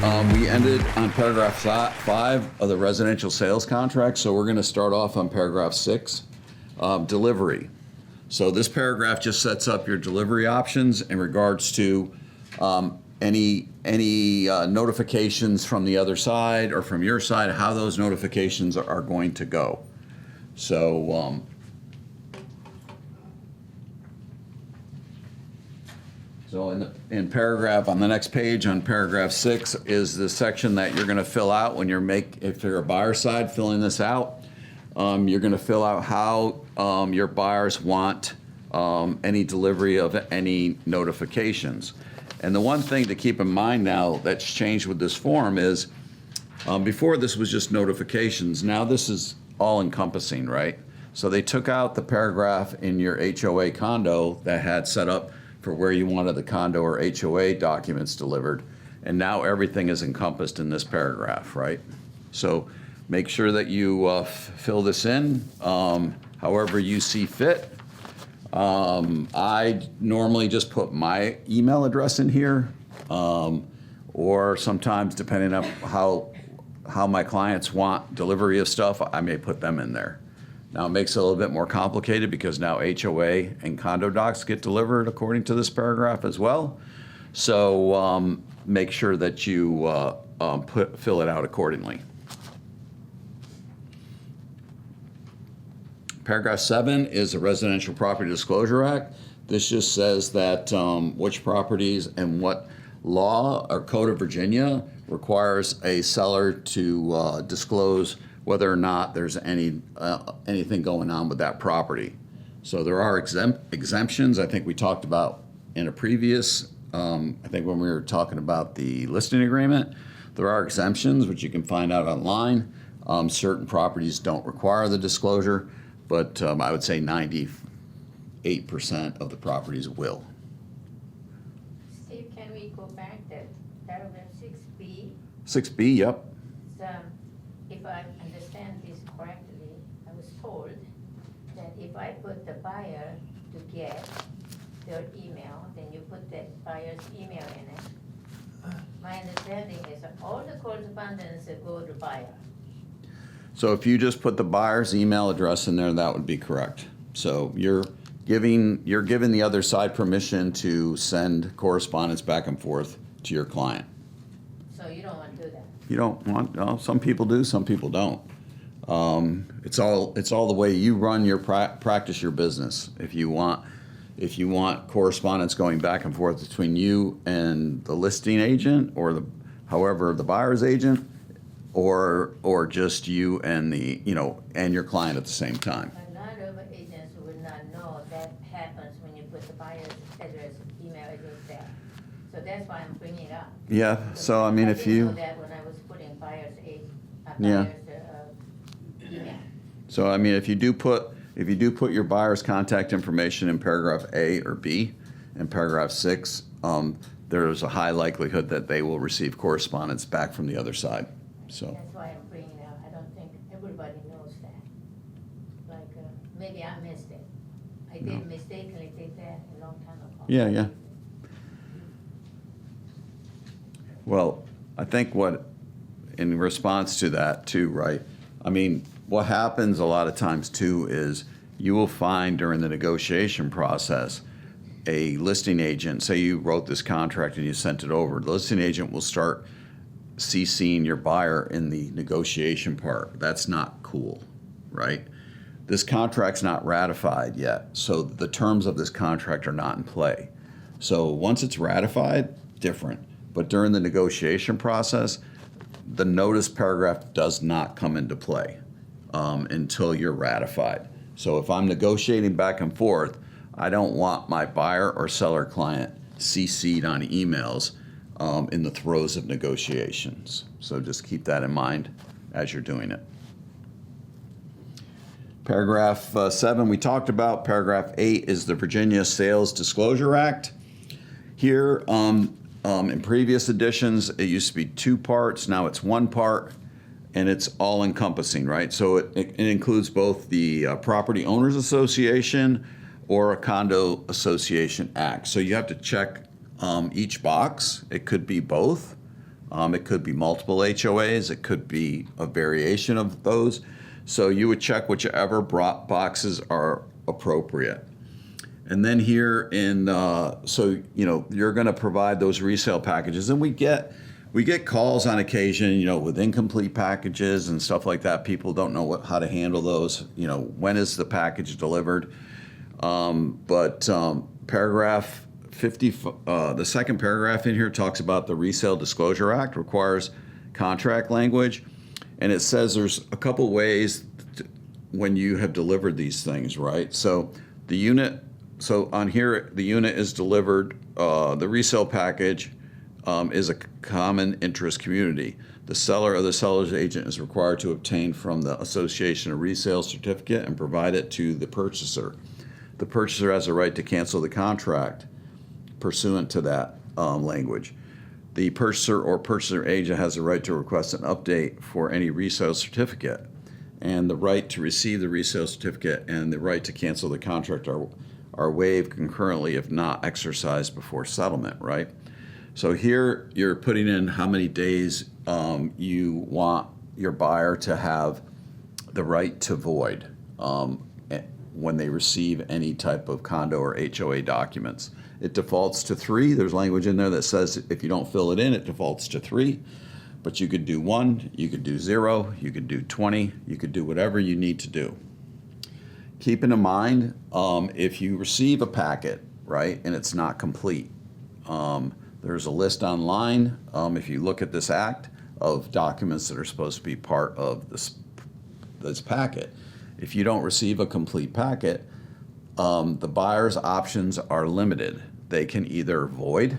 We ended on paragraph 5 of the residential sales contract, so we're going to start off on paragraph 6, delivery. So this paragraph just sets up your delivery options in regards to any notifications from the other side or from your side, how those notifications are going to go. So in paragraph, on the next page, on paragraph 6, is the section that you're going to fill out when if you're a buyer side filling this out. You're going to fill out how your buyers want any delivery of any notifications. And the one thing to keep in mind now that's changed with this form is before this was just notifications. Now this is all encompassing, right? So they took out the paragraph in your HOA condo that had set up for where you wanted the condo or HOA documents delivered, and now everything is encompassed in this paragraph, right? So make sure that you fill this in however you see fit. I normally just put my email address in here, or sometimes depending on how my clients want delivery of stuff, I may put them in there. Now it makes it a little bit more complicated because now HOA and condo docs get delivered according to this paragraph as well. So make sure that you fill it out accordingly. Paragraph 7 is the Residential Property Disclosure Act. This just says that which properties and what law or code of Virginia requires a seller to disclose whether or not there's anything going on with that property. So there are exemptions. I think we talked about in a previous, I think when we were talking about the listing agreement, there are exemptions which you can find out online. Certain properties don't require the disclosure, but I would say 98% of the properties will. Steve, can we go back to paragraph 6B? 6B, yep. If I understand this correctly, I was told that if I put the buyer to get their email, then you put that buyer's email in it. My understanding is that all the correspondence go to buyer. So if you just put the buyer's email address in there, that would be correct. So you're giving the other side permission to send correspondence back and forth to your client. So you don't want to do that? You don't want, no, some people do, some people don't. It's all the way you run your practice your business. If you want correspondence going back and forth between you and the listing agent or the buyer's agent, or just you and and your client at the same time. A lot of agents would not know that happens when you put the buyer's address, email address there. So that's why I'm bringing it up. Yeah. So I mean, if you know that when I was putting buyer's yeah. Email. So I mean, if you do put your buyer's contact information in paragraph A or B, in paragraph 6, there's a high likelihood that they will receive correspondence back from the other side. So that's why I'm bringing it up. I don't think everybody knows that. Like maybe I missed it. I did mistakenly did that a long time ago. yeah. Well, I think in response to that too, right? I mean, what happens a lot of times too is you will find during the negotiation process, a listing agent, say you wrote this contract and you sent it over, the listing agent will start CCing your buyer in the negotiation part. That's not cool, right? This contract's not ratified yet, so the terms of this contract are not in play. So once it's ratified, different. But during the negotiation process, the notice paragraph does not come into play until you're ratified. So if I'm negotiating back and forth, I don't want my buyer or seller client CC'd on emails in the throes of negotiations. So just keep that in mind as you're doing it. Paragraph 7 we talked about. Paragraph 8 is the Virginia Sales Disclosure Act. Here, in previous editions, it used to be 2 parts. Now it's 1 part, and it's all encompassing, right? So it includes both the Property Owners Association or a Condo Association Act. So you have to check each box. It could be both. It could be multiple HOAs. It could be a variation of those. So you would check whichever boxes are appropriate. And then here so you're going to provide those resale packages, and we get calls on occasion, with incomplete packages and stuff like that. People don't know how to handle those. When is the package delivered? But paragraph 50, the second paragraph in here talks about the Resale Disclosure Act requires contract language, and it says there's a couple ways when you have delivered these things, right? So on here, the unit is delivered, the resale package is a common interest community. The seller or the seller's agent is required to obtain from the association a resale certificate and provide it to the purchaser. The purchaser has a right to cancel the contract pursuant to that language. The purchaser or purchaser agent has a right to request an update for any resale certificate, and the right to receive the resale certificate and the right to cancel the contract are waived concurrently if not exercised before settlement, right? So here you're putting in how many days you want your buyer to have the right to void when they receive any type of condo or HOA documents. It defaults to 3. There's language in there that says if you don't fill it in, it defaults to 3. But you could do 1, you could do 0, you could do 20, you could do whatever you need to do. Keeping in mind, if you receive a packet, right, and it's not complete, there's a list online, if you look at this act, of documents that are supposed to be part of this packet. If you don't receive a complete packet, the buyer's options are limited. They can either void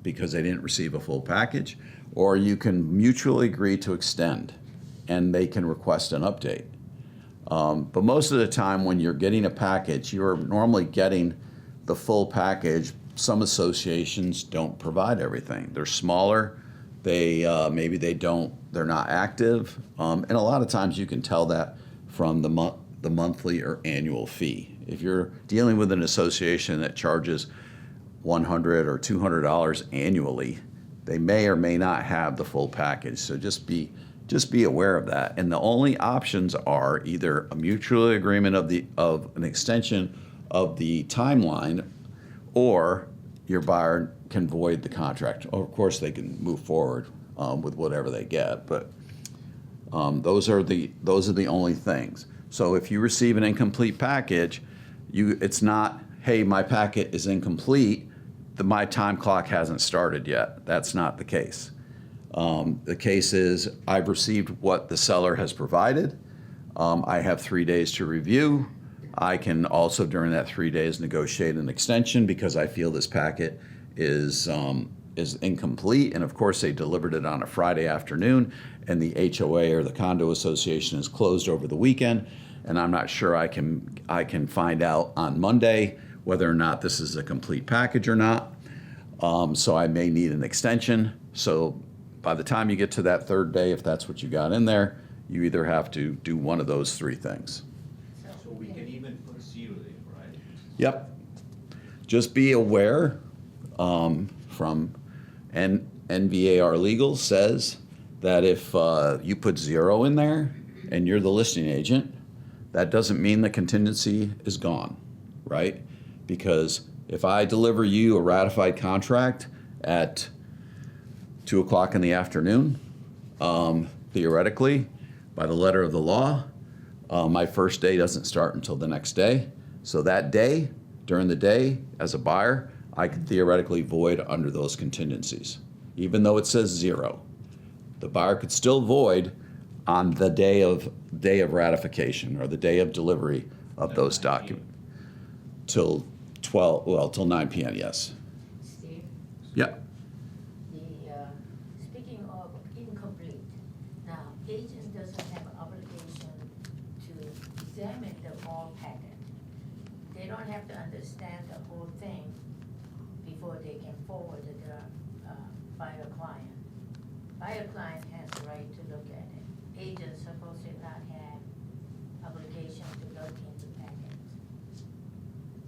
because they didn't receive a full package, or you can mutually agree to extend, and they can request an update. But most of the time when you're getting a package, you're normally getting the full package. Some associations don't provide everything. They're smaller. Maybe they're not active. And a lot of times you can tell that from the monthly or annual fee. If you're dealing with an association that charges $100 or $200 annually, they may or may not have the full package. So just be aware of that. And the only options are either a mutual agreement of an extension of the timeline, or your buyer can void the contract. Of course, they can move forward with whatever they get, but those are the only things. So if you receive an incomplete package, it's not, hey, my packet is incomplete, my time clock hasn't started yet. That's not the case. The case is, I've received what the seller has provided. I have 3 days to review. I can also, during that 3 days, negotiate an extension because I feel this packet is incomplete. And of course, they delivered it on a Friday afternoon, and the HOA or the condo association is closed over the weekend. And I'm not sure I can find out on Monday whether or not this is a complete package or not. So I may need an extension. So by the time you get to that 3rd day, if that's what you got in there, you either have to do one of those 3 things. So we can even put 0 there, right? Yep. Just be aware from NVAR Legal says that if you put 0 in there and you're the listing agent, that doesn't mean the contingency is gone, right? Because if I deliver you a ratified contract at 2 o'clock in the afternoon, theoretically, by the letter of the law, my first day doesn't start until the next day. So that day, during the day, as a buyer, I could theoretically void under those contingencies. Even though it says 0, the buyer could still void on the day of ratification or the day of delivery of those documents till 9 p.m. Yes. Steve, Yep. speaking of incomplete, now agent doesn't have an obligation to examine the whole packet. They don't have to understand the whole thing before they can forward it to their buyer client. Buyer client has the right to look at it. Agent's supposed to not have obligation to look into packets.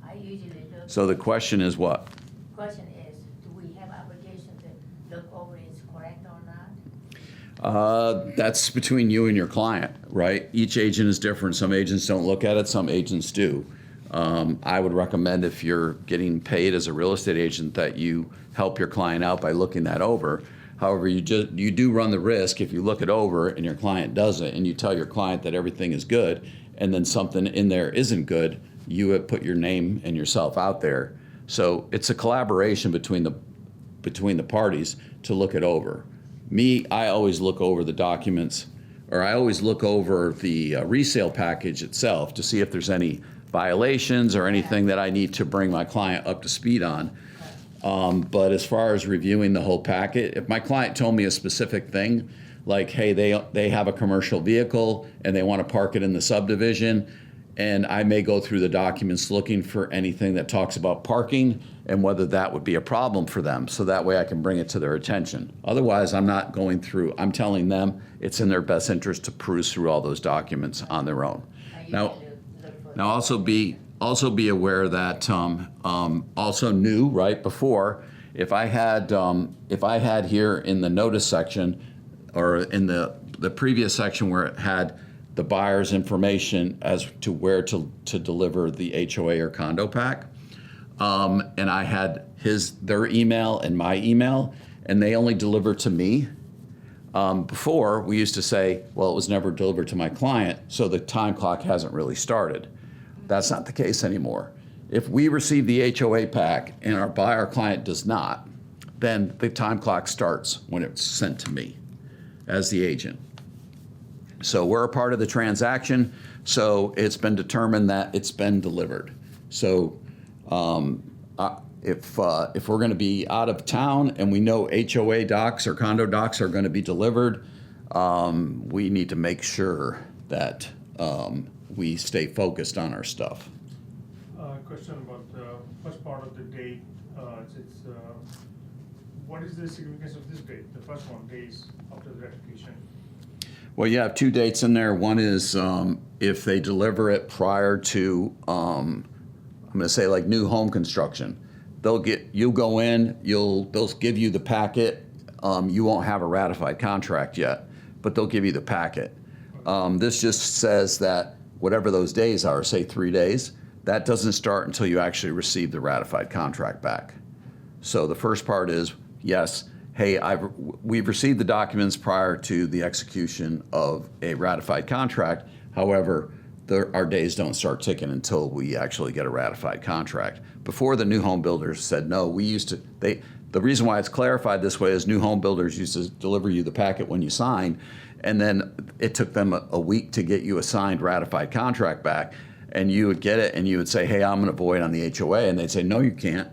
I usually look. So the question is what? Question is, do we have obligation to look over it's correct or not? That's between you and your client, right? Each agent is different. Some agents don't look at it, some agents do. I would recommend if you're getting paid as a real estate agent that you help your client out by looking that over. However, you do run the risk if you look it over and your client doesn't, and you tell your client that everything is good, and then something in there isn't good, you have put your name and yourself out there. So it's a collaboration between the parties to look it over. Me, I always look over the documents, or I always look over the resale package itself to see if there's any violations or anything that I need to bring my client up to speed on. But as far as reviewing the whole packet, if my client told me a specific thing, like, hey, they have a commercial vehicle and they want to park it in the subdivision, and I may go through the documents looking for anything that talks about parking and whether that would be a problem for them, so that way I can bring it to their attention. Otherwise, I'm not going through, I'm telling them it's in their best interest to peruse through all those documents on their own. Now also be aware that also new, right, before, if I had here in the notice section, or in the previous section where it had the buyer's information as to where to deliver the HOA or condo pack, and I had their email and my email, and they only deliver to me. Before, we used to say, well, it was never delivered to my client, so the time clock hasn't really started. That's not the case anymore. If we receive the HOA pack and our buyer client does not, then the time clock starts when it's sent to me as the agent. So we're a part of the transaction, so it's been determined that it's been delivered. So if we're going to be out of town and we know HOA docs or condo docs are going to be delivered, we need to make sure that we stay focused on our stuff. Question about the first part of the date. What is the significance of this date, the first one, days after the ratification? Well, you have two dates in there. One is if they deliver it prior to, I'm going to say like new home construction. You go in, they'll give you the packet. You won't have a ratified contract yet, but they'll give you the packet. This just says that whatever those days are, say 3 days, that doesn't start until you actually receive the ratified contract back. So the first part is, yes, hey, we've received the documents prior to the execution of a ratified contract. However, our days don't start ticking until we actually get a ratified contract. Before, the new home builders said no. The reason why it's clarified this way is new home builders used to deliver you the packet when you sign, and then it took them a week to get you a signed ratified contract back, and you would get it and you would say, hey, I'm going to void on the HOA, and they'd say, no, you can't.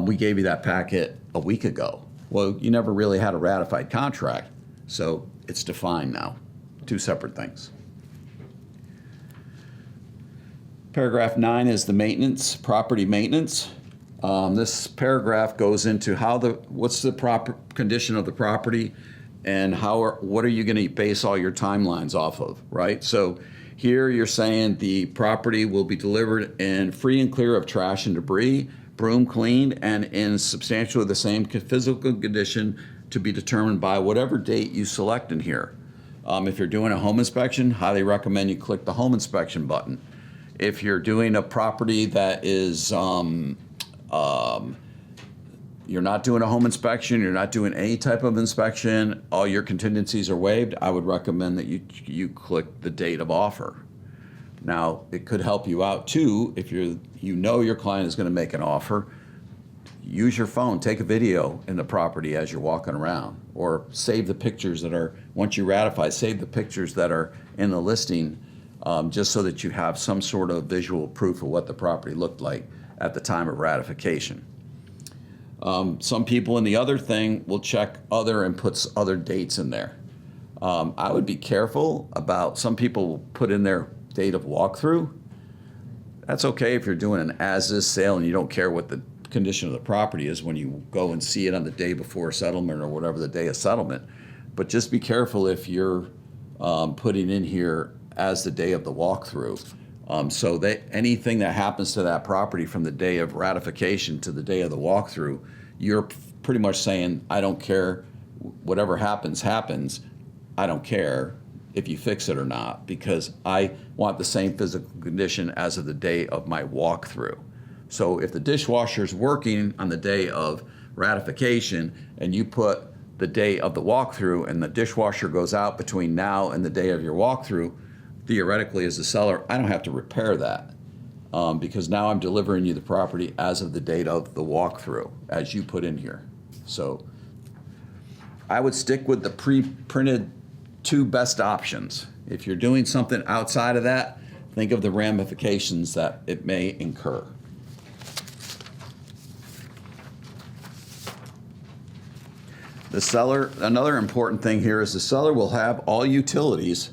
We gave you that packet a week ago. Well, you never really had a ratified contract, so it's defined now. Two separate things. Paragraph 9 is the maintenance, property maintenance. This paragraph goes into what's the proper condition of the property, and what are you going to base all your timelines off of, right? So here you're saying the property will be delivered in free and clear of trash and debris, broom cleaned, and in substantially the same physical condition to be determined by whatever date you select in here. If you're doing a home inspection, highly recommend you click the home inspection button. If you're doing a property that is, you're not doing a home inspection, you're not doing any type of inspection, all your contingencies are waived, I would recommend that you click the date of offer. Now, it could help you out too if you know your client is going to make an offer. Use your phone, take a video in the property as you're walking around, or save the pictures that are, once you ratify, save the pictures that are in the listing, just so that you have some sort of visual proof of what the property looked like at the time of ratification. Some people in the other thing will check other and puts other dates in there. I would be careful about, some people will put in their date of walkthrough. That's okay if you're doing an as-is sale and you don't care what the condition of the property is when you go and see it on the day before settlement or whatever the day of settlement. But just be careful if you're putting in here as the day of the walkthrough. So that anything that happens to that property from the day of ratification to the day of the walkthrough, you're pretty much saying, I don't care, whatever happens, happens. I don't care if you fix it or not, because I want the same physical condition as of the day of my walkthrough. So if the dishwasher's working on the day of ratification and you put the day of the walkthrough and the dishwasher goes out between now and the day of your walkthrough, theoretically as a seller, I don't have to repair that because now I'm delivering you the property as of the date of the walkthrough, as you put in here. So I would stick with the pre-printed two best options. If you're doing something outside of that, think of the ramifications that it may incur. The seller, another important thing here is the seller will have all utilities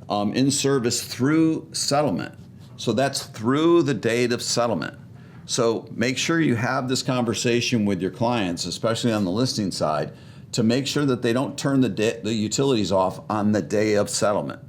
in service through settlement. So that's through the date of settlement. So make sure you have this conversation with your clients, especially on the listing side, to make sure that they don't turn the utilities off on the day of settlement.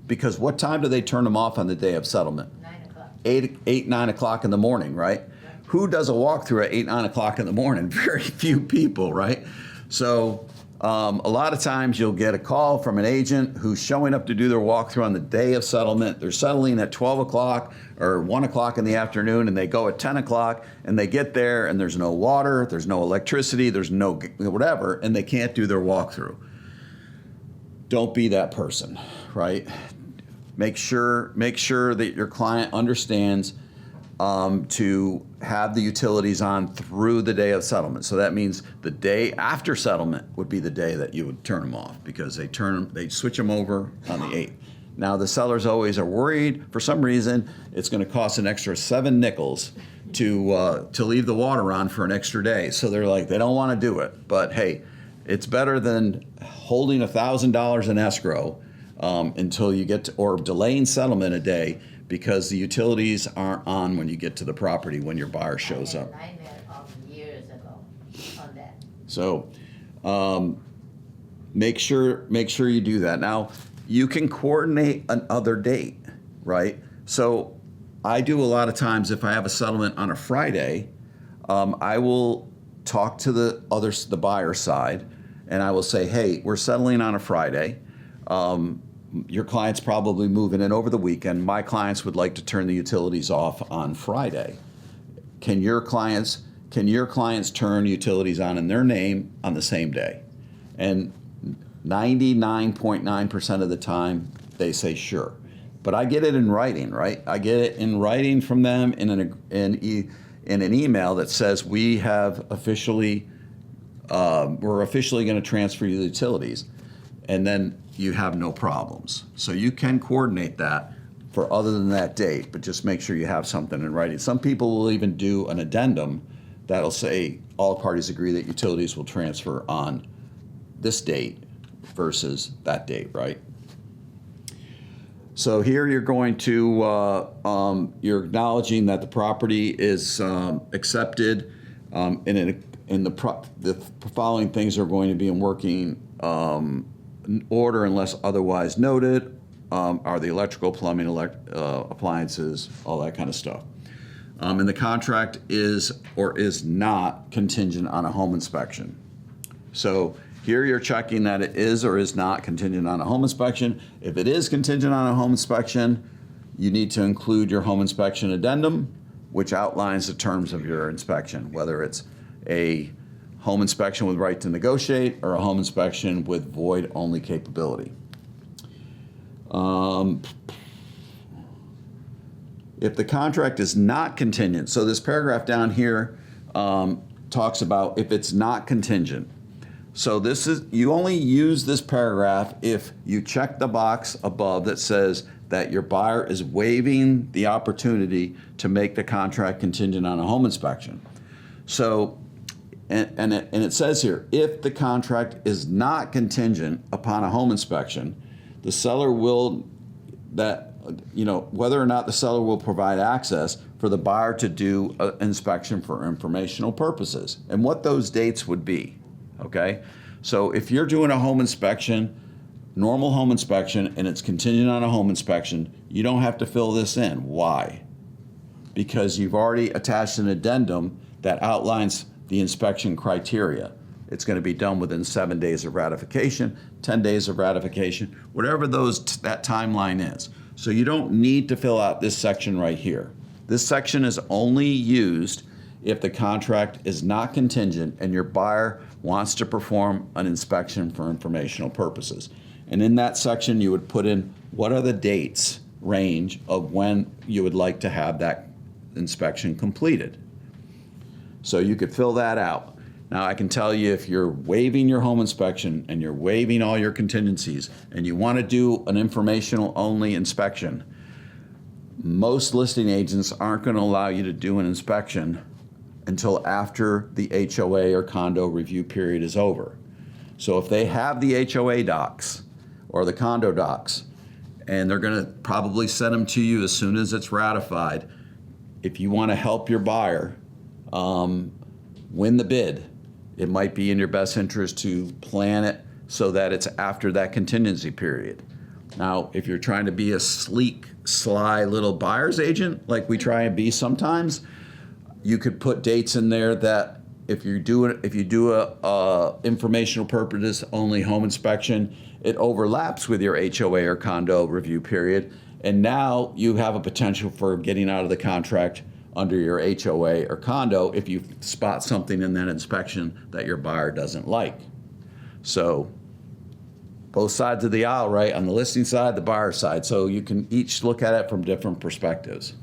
Because what time do they turn them off on the day of settlement? 9 o'clock. 8, 9 o'clock in the morning, right? Who does a walkthrough at 8, 9 o'clock in the morning? Very few people, right? So a lot of times you'll get a call from an agent who's showing up to do their walkthrough on the day of settlement. They're settling at 12 o'clock or 1 o'clock in the afternoon, and they go at 10 o'clock, and they get there, and there's no water, there's no electricity, there's no whatever, and they can't do their walkthrough. Don't be that person, right? Make sure that your client understands to have the utilities on through the day of settlement. So that means the day after settlement would be the day that you would turn them off, because they switch them over on the 8th. Now the sellers always are worried for some reason it's going to cost an extra 7 nickels to leave the water on for an extra day. So they're like, they don't want to do it. But hey, it's better than holding $1,000 in escrow until you get to, or delaying settlement a day, because the utilities aren't on when you get to the property when your buyer shows up. I had a nightmare of years ago on that. So make sure you do that. Now you can coordinate another date, right? So I do a lot of times, if I have a settlement on a Friday, I will talk to the buyer side, and I will say, hey, we're settling on a Friday. Your client's probably moving in over the weekend. My clients would like to turn the utilities off on Friday. Can your clients turn utilities on in their name on the same day? And 99.9% of the time they say sure. But I get it in writing, right? I get it in writing from them in an email that says we have officially we're officially going to transfer you the utilities, and then you have no problems. So you can coordinate that for other than that date, but just make sure you have something in writing. Some people will even do an addendum that'll say all parties agree that utilities will transfer on this date versus that date, right? So here you're going to, you're acknowledging that the property is accepted, and the following things are going to be in working order unless otherwise noted, are the electrical, plumbing, appliances, all that kind of stuff. And the contract is or is not contingent on a home inspection. So here you're checking that it is or is not contingent on a home inspection. If it is contingent on a home inspection, you need to include your home inspection addendum, which outlines the terms of your inspection, whether it's a home inspection with right to negotiate or a home inspection with void-only capability. If the contract is not contingent, so this paragraph down here talks about if it's not contingent. So this is, you only use this paragraph if you check the box above that says that your buyer is waiving the opportunity to make the contract contingent on a home inspection. So, and it says here, if the contract is not contingent upon a home inspection, the seller will, whether or not the seller will provide access for the buyer to do an inspection for informational purposes, and what those dates would be, okay? So if you're doing a home inspection, normal home inspection, and it's contingent on a home inspection, you don't have to fill this in. Why? Because you've already attached an addendum that outlines the inspection criteria. It's going to be done within 7 days of ratification, 10 days of ratification, whatever that timeline is. So you don't need to fill out this section right here. This section is only used if the contract is not contingent and your buyer wants to perform an inspection for informational purposes. And in that section, you would put in what are the dates range of when you would like to have that inspection completed. So you could fill that out. Now I can tell you if you're waiving your home inspection and you're waiving all your contingencies and you want to do an informational only inspection, most listing agents aren't going to allow you to do an inspection until after the HOA or condo review period is over. So if they have the HOA docs or the condo docs, and they're going to probably send them to you as soon as it's ratified, if you want to help your buyer win the bid, it might be in your best interest to plan it so that it's after that contingency period. Now, if you're trying to be a sleek, sly little buyer's agent, like we try and be sometimes, you could put dates in there that if you do a informational purposes only home inspection, it overlaps with your HOA or condo review period, and now you have a potential for getting out of the contract under your HOA or condo if you spot something in that inspection that your buyer doesn't like. So both sides of the aisle, right? On the listing side, the buyer side. So you can each look at it from different perspectives.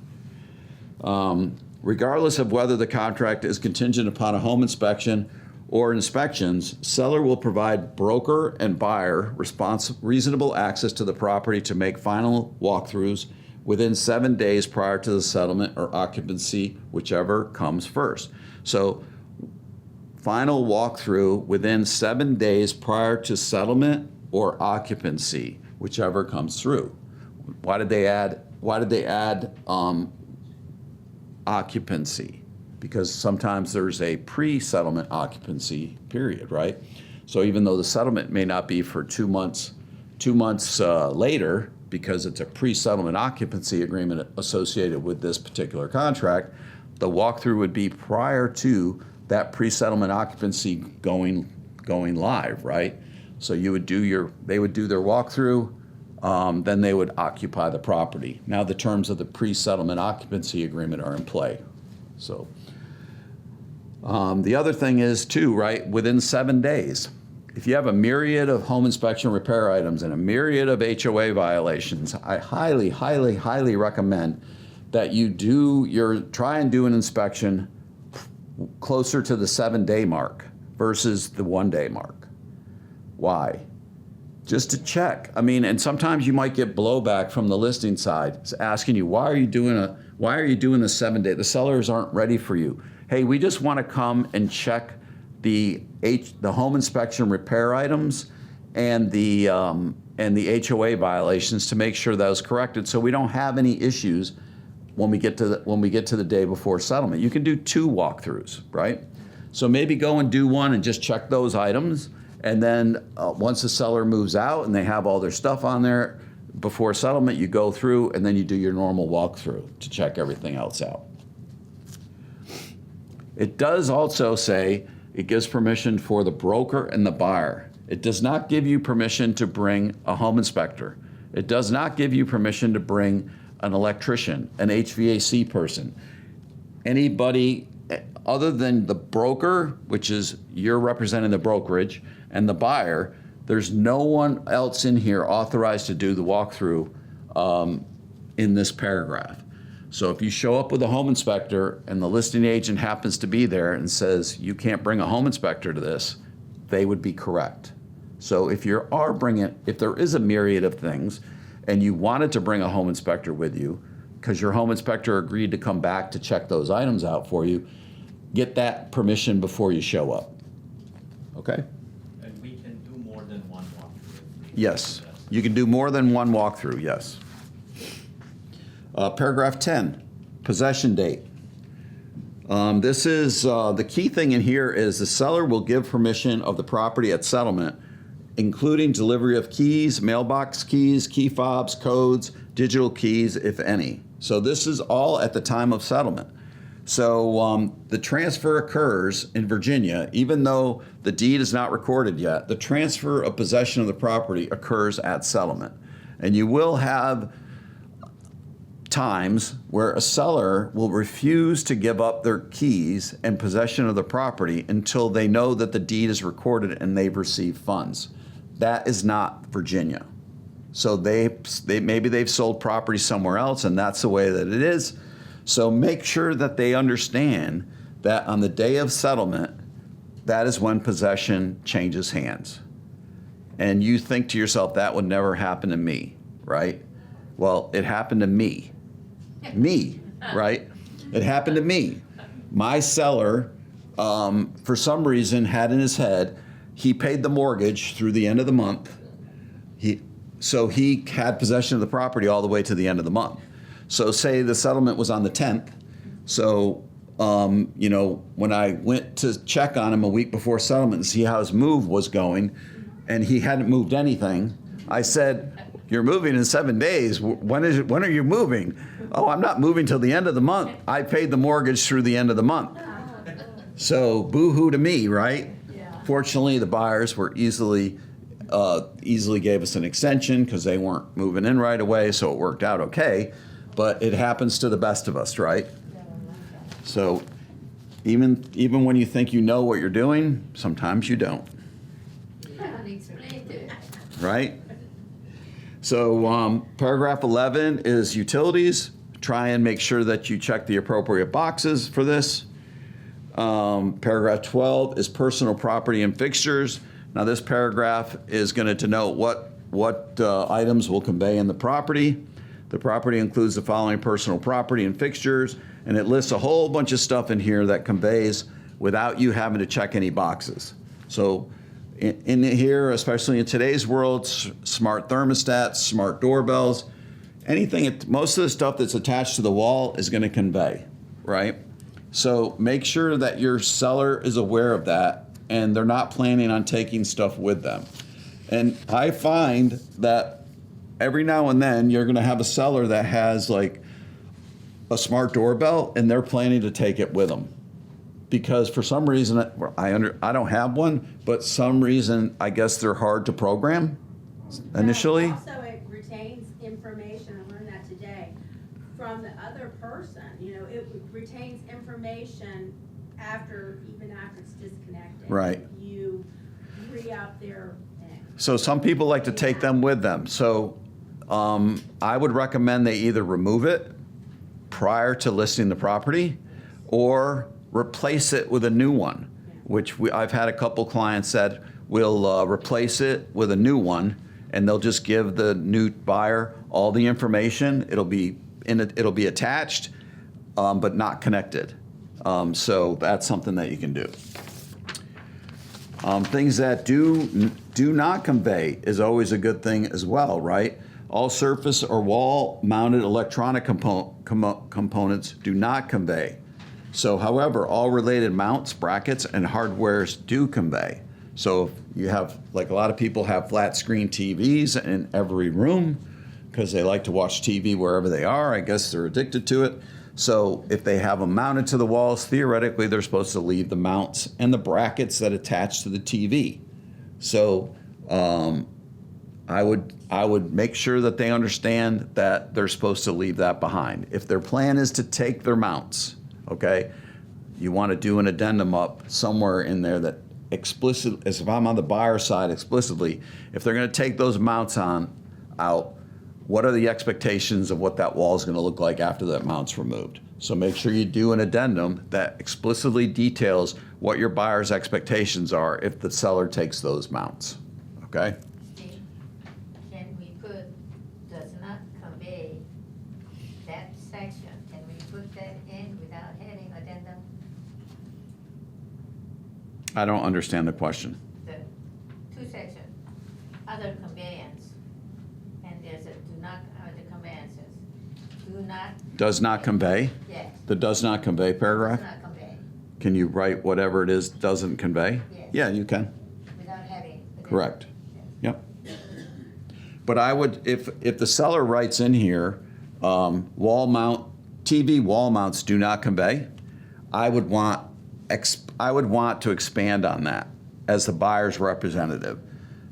Regardless of whether the contract is contingent upon a home inspection or inspections, seller will provide broker and buyer reasonable access to the property to make final walkthroughs within 7 days prior to the settlement or occupancy, whichever comes first. So final walkthrough within 7 days prior to settlement or occupancy, whichever comes through. Why did they add occupancy? Because sometimes there's a pre-settlement occupancy period, right? So even though the settlement may not be for 2 months later, because it's a pre-settlement occupancy agreement associated with this particular contract, the walkthrough would be prior to that pre-settlement occupancy going live, right? So they would do their walkthrough, then they would occupy the property. Now the terms of the pre-settlement occupancy agreement are in play. So the other thing is too, right, within 7 days. If you have a myriad of home inspection repair items and a myriad of HOA violations, I highly, highly, highly recommend that you try and do an inspection closer to the 7 day mark versus the 1 day mark. Why? Just to check. I mean, and sometimes you might get blowback from the listing side asking you, why are you doing the 7 day? The sellers aren't ready for you. Hey, we just want to come and check the home inspection repair items and the HOA violations to make sure that was corrected, so we don't have any issues when we get to the day before settlement. You can do 2 walkthroughs, right? So maybe go and do one and just check those items, and then once the seller moves out and they have all their stuff on there before settlement, you go through and then you do your normal walkthrough to check everything else out. It does also say it gives permission for the broker and the buyer. It does not give you permission to bring a home inspector. It does not give you permission to bring an electrician, an HVAC person, anybody other than the broker, which is you're representing the brokerage, and the buyer. There's no one else in here authorized to do the walkthrough in this paragraph. So if you show up with a home inspector and the listing agent happens to be there and says you can't bring a home inspector to this, they would be correct. So if there is a myriad of things and you wanted to bring a home inspector with you because your home inspector agreed to come back to check those items out for you, get that permission before you show up. Okay? And we can do more than one walkthrough. Yes, you can do more than one walkthrough, yes. Paragraph 10, possession date. This is, the key thing in here is the seller will give permission of the property at settlement, including delivery of keys, mailbox keys, key fobs, codes, digital keys, if any. So this is all at the time of settlement. So the transfer occurs in Virginia, even though the deed is not recorded yet. The transfer of possession of the property occurs at settlement. And you will have times where a seller will refuse to give up their keys and possession of the property until they know that the deed is recorded and they've received funds. That is not Virginia. So maybe they've sold property somewhere else and that's the way that it is. So make sure that they understand that on the day of settlement, that is when possession changes hands. And you think to yourself, that would never happen to me, right? Well, it happened to me. Me, right? It happened to me. My seller, for some reason, had in his head, he paid the mortgage through the end of the month. So he had possession of the property all the way to the end of the month. So say the settlement was on the 10th. So, when I went to check on him a week before settlement and see how his move was going, and he hadn't moved anything, I said, "You're moving in 7 days. When are you moving?" "Oh, I'm not moving till the end of the month. I paid the mortgage through the end of the month." So boo-hoo to me, right? Yeah. Fortunately, the buyers were easily gave us an extension because they weren't moving in right away, so it worked out okay. But it happens to the best of us, right? So even when you think you know what you're doing, sometimes you don't, Explain to it. right? So paragraph 11 is utilities. Try and make sure that you check the appropriate boxes for this. Paragraph 12 is personal property and fixtures. Now this paragraph is going to denote what items will convey in the property. The property includes the following personal property and fixtures, and it lists a whole bunch of stuff in here that conveys without you having to check any boxes. So in here, especially in today's world, smart thermostats, smart doorbells, anything, most of the stuff that's attached to the wall is going to convey, right? So make sure that your seller is aware of that and they're not planning on taking stuff with them. And I find that every now and then you're going to have a seller that has like a smart doorbell and they're planning to take it with them. Because for some reason, I don't have one, but some reason, I guess they're hard to program initially. Also, it retains information, I learned that today, from the other person. It retains information even after it's disconnected. Right. You re-up their thing. So some people like to take them with them. So I would recommend they either remove it prior to listing the property or replace it with a new one, which I've had a couple clients that will replace it with a new one, and they'll just give the new buyer all the information. It'll be attached, but not connected. So that's something that you can do. Things that do not convey is always a good thing as well, right? All surface or wall-mounted electronic components do not convey. So, however, all related mounts, brackets, and hardwares do convey. So you have, like a lot of people have flat screen TVs in every room because they like to watch TV wherever they are. I guess they're addicted to it. So if they have them mounted to the walls, theoretically, they're supposed to leave the mounts and the brackets that attach to the TV. So I would make sure that they understand that they're supposed to leave that behind. If their plan is to take their mounts, okay, you want to do an addendum up somewhere in there that explicit, as if I'm on the buyer side explicitly, if they're going to take those mounts out, what are the expectations of what that wall is going to look like after that mount's removed? So make sure you do an addendum that explicitly details what your buyer's expectations are if the seller takes those mounts, okay? See, can we put, does not convey that section, can we put that in without having addendum? I don't understand the question. The two sections, other conveyance, and there's a do not, the conveyances, do not. Does not convey? Yes, The does not convey paragraph? does not convey, Can you write whatever it is doesn't convey? Yes. Yeah, you can. without having. addendum. Correct. Yes. Yep. But I would, if the seller writes in here, TV wall mounts do not convey, I would want to expand on that as the buyer's representative,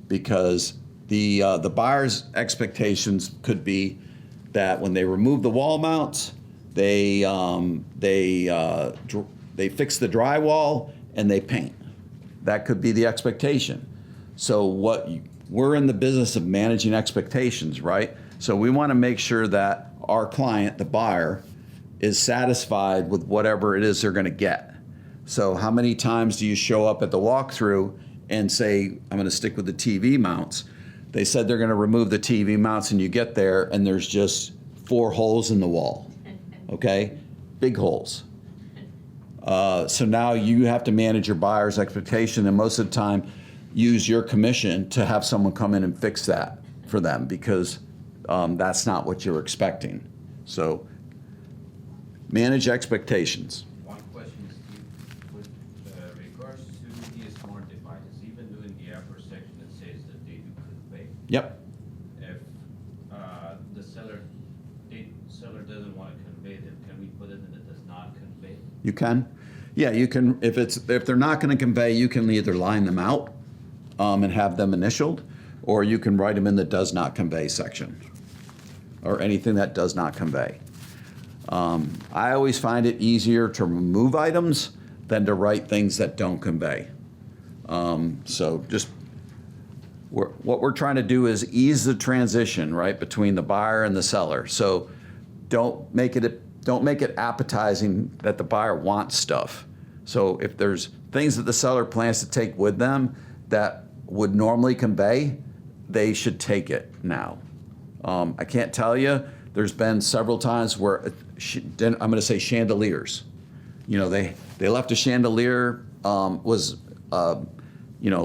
because the buyer's expectations could be that when they remove the wall mounts, they fix the drywall and they paint. That could be the expectation. So we're in the business of managing expectations, right? So we want to make sure that our client, the buyer, is satisfied with whatever it is they're going to get. So how many times do you show up at the walkthrough and say, I'm going to stick with the TV mounts? They said they're going to remove the TV mounts, and you get there and there's just 4 holes in the wall, okay? Big holes. So now you have to manage your buyer's expectation, and most of the time use your commission to have someone come in and fix that for them, because that's not what you're expecting. So manage expectations. One question, Steve, with regards to the smart devices, even though in the upper section it says that they do convey. Yep. If the seller doesn't want to convey them, can we put it in that does not convey? You can. Yeah, you can. If they're not going to convey, you can either line them out and have them initialed, or you can write them in the does not convey section, or anything that does not convey. I always find it easier to remove items than to write things that don't convey. So just what we're trying to do is ease the transition, right, between the buyer and the seller. So don't make it appetizing that the buyer wants stuff. So if there's things that the seller plans to take with them that would normally convey, they should take it now. I can't tell you, there's been several times where, I'm going to say chandeliers. You know, they left a chandelier,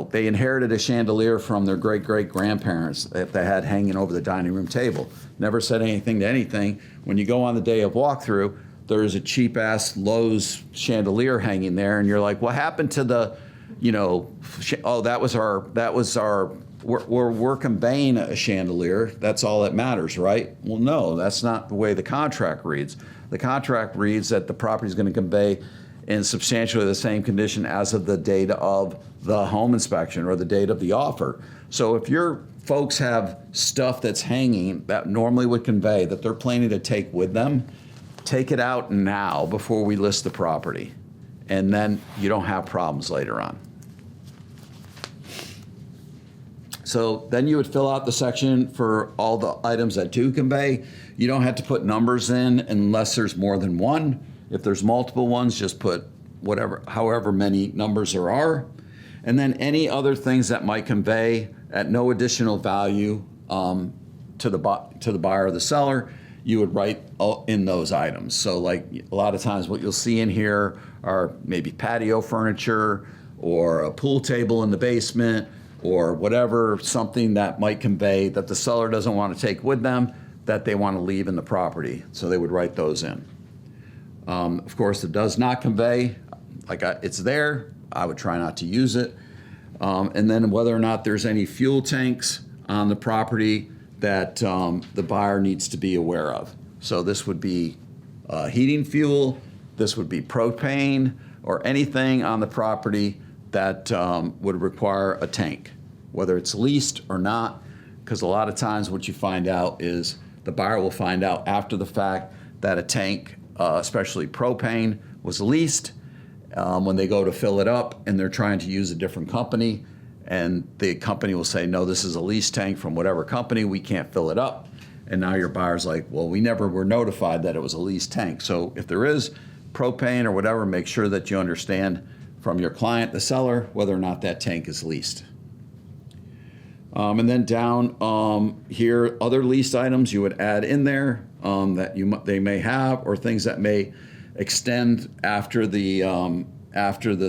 they inherited a chandelier from their great-great-grandparents that they had hanging over the dining room table. Never said anything to anything. When you go on the day of walkthrough, there's a cheap-ass Lowe's chandelier hanging there, and you're like, what happened to the, we're conveying a chandelier. That's all that matters, right? Well, no, that's not the way the contract reads. The contract reads that the property is going to convey in substantially the same condition as of the date of the home inspection or the date of the offer. So if your folks have stuff that's hanging that normally would convey that they're planning to take with them, take it out now before we list the property. And then you don't have problems later on. So then you would fill out the section for all the items that do convey. You don't have to put numbers in unless there's more than one. If there's multiple ones, just put however many numbers there are. And then any other things that might convey at no additional value to the buyer or the seller, you would write in those items. So like a lot of times what you'll see in here are maybe patio furniture or a pool table in the basement or whatever, something that might convey that the seller doesn't want to take with them, that they want to leave in the property. So they would write those in. Of course, it does not convey, it's there, I would try not to use it. And then whether or not there's any fuel tanks on the property that the buyer needs to be aware of. So this would be heating fuel, this would be propane, or anything on the property that would require a tank, whether it's leased or not, because a lot of times what you find out is the buyer will find out after the fact that a tank, especially propane, was leased when they go to fill it up and they're trying to use a different company, and the company will say, no, this is a lease tank from whatever company, we can't fill it up. And now your buyer's like, well, we never were notified that it was a lease tank. So if there is propane or whatever, make sure that you understand from your client, the seller, whether or not that tank is leased. And then down here, other leased items you would add in there that they may have, or things that may extend after the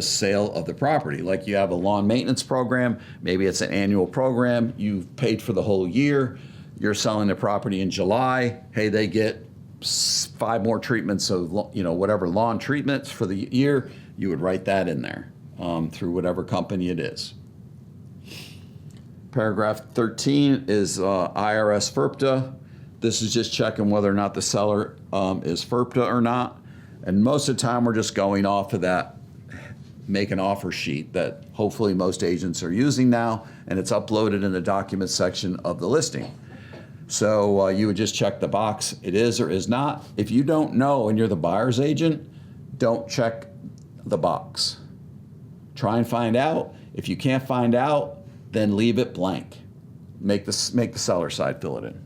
sale of the property. Like you have a lawn maintenance program, maybe it's an annual program, you've paid for the whole year, you're selling the property in July, hey, they get 5 more treatments of whatever lawn treatments for the year, you would write that in there through whatever company it is. Paragraph 13 is IRS FERPTA. This is just checking whether or not the seller is FERPTA or not. And most of the time, we're just going off of that make an offer sheet that hopefully most agents are using now, and it's uploaded in the document section of the listing. So you would just check the box, it is or is not. If you don't know and you're the buyer's agent, don't check the box. Try and find out. If you can't find out, then leave it blank. Make the seller side fill it in.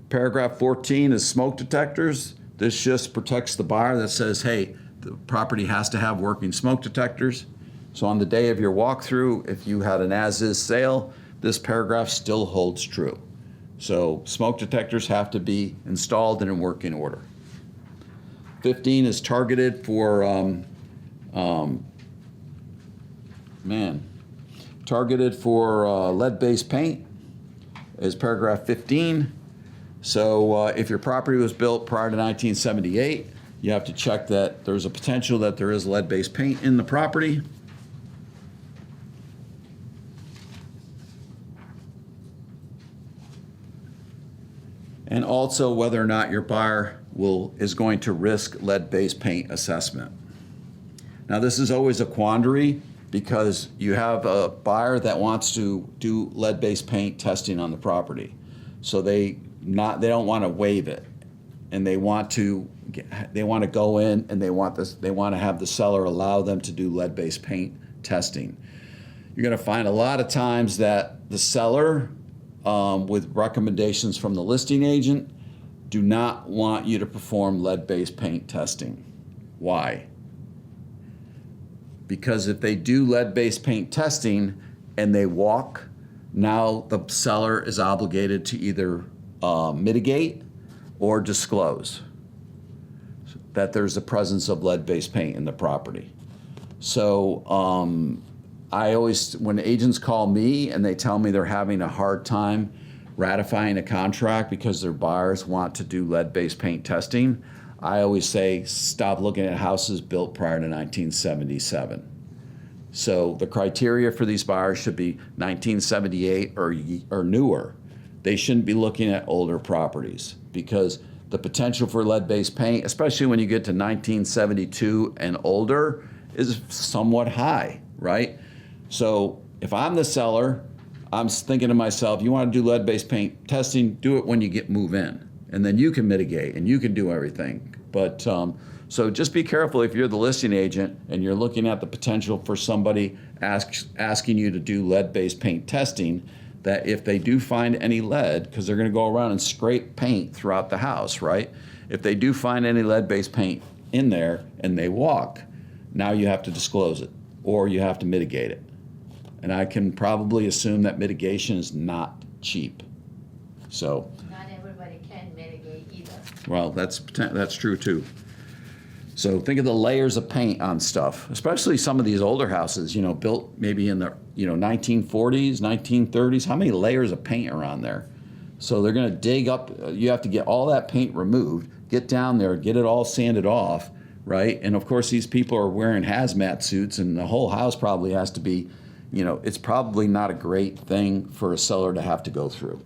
Paragraph 14 is smoke detectors. This just protects the buyer that says, hey, the property has to have working smoke detectors. So on the day of your walkthrough, if you had an as-is sale, this paragraph still holds true. So smoke detectors have to be installed and in working order. 15 is targeted for, targeted for lead-based paint is paragraph 15. So if your property was built prior to 1978, you have to check that there's a potential that there is lead-based paint in the property. And also whether or not your buyer is going to risk lead-based paint assessment. Now this is always a quandary because you have a buyer that wants to do lead-based paint testing on the property. So they don't want to waive it, and they want to go in and they want to have the seller allow them to do lead-based paint testing. You're going to find a lot of times that the seller, with recommendations from the listing agent, do not want you to perform lead-based paint testing. Why? Because if they do lead-based paint testing and they walk, now the seller is obligated to either mitigate or disclose that there's the presence of lead-based paint in the property. So I always, when agents call me and they tell me they're having a hard time ratifying a contract because their buyers want to do lead-based paint testing, I always say, stop looking at houses built prior to 1977. So the criteria for these buyers should be 1978 or newer. They shouldn't be looking at older properties because the potential for lead-based paint, especially when you get to 1972 and older, is somewhat high, right? So if I'm the seller, I'm thinking to myself, you want to do lead-based paint testing, do it when you move in, and then you can mitigate and you can do everything. But so just be careful if you're the listing agent and you're looking at the potential for somebody asking you to do lead-based paint testing, that if they do find any lead, because they're going to go around and scrape paint throughout the house, right? If they do find any lead-based paint in there and they walk, now you have to disclose it or you have to mitigate it. And I can probably assume that mitigation is not cheap. So, Not everybody can mitigate either. well, that's true too. So think of the layers of paint on stuff, especially some of these older houses, built maybe in the 1940s, 1930s. How many layers of paint are on there? So they're going to dig up. You have to get all that paint removed, get down there, get it all sanded off, right? And of course, these people are wearing hazmat suits, and the whole house probably has to be, it's probably not a great thing for a seller to have to go through.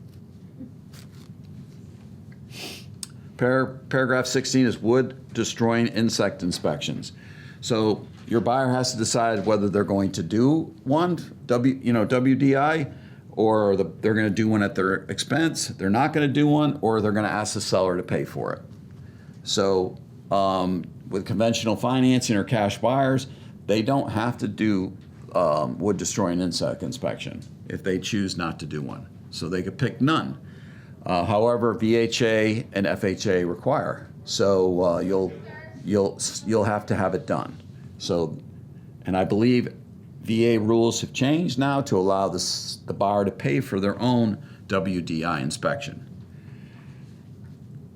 Paragraph 16 is wood destroying insect inspections. So your buyer has to decide whether they're going to do one, WDI, or they're going to do one at their expense. They're not going to do one, or they're going to ask the seller to pay for it. So with conventional financing or cash buyers, they don't have to do wood destroying insect inspection if they choose not to do one. So they could pick none. However, VHA and FHA require, so you'll have to have it done. So, and I believe VA rules have changed now to allow the buyer to pay for their own WDI inspection.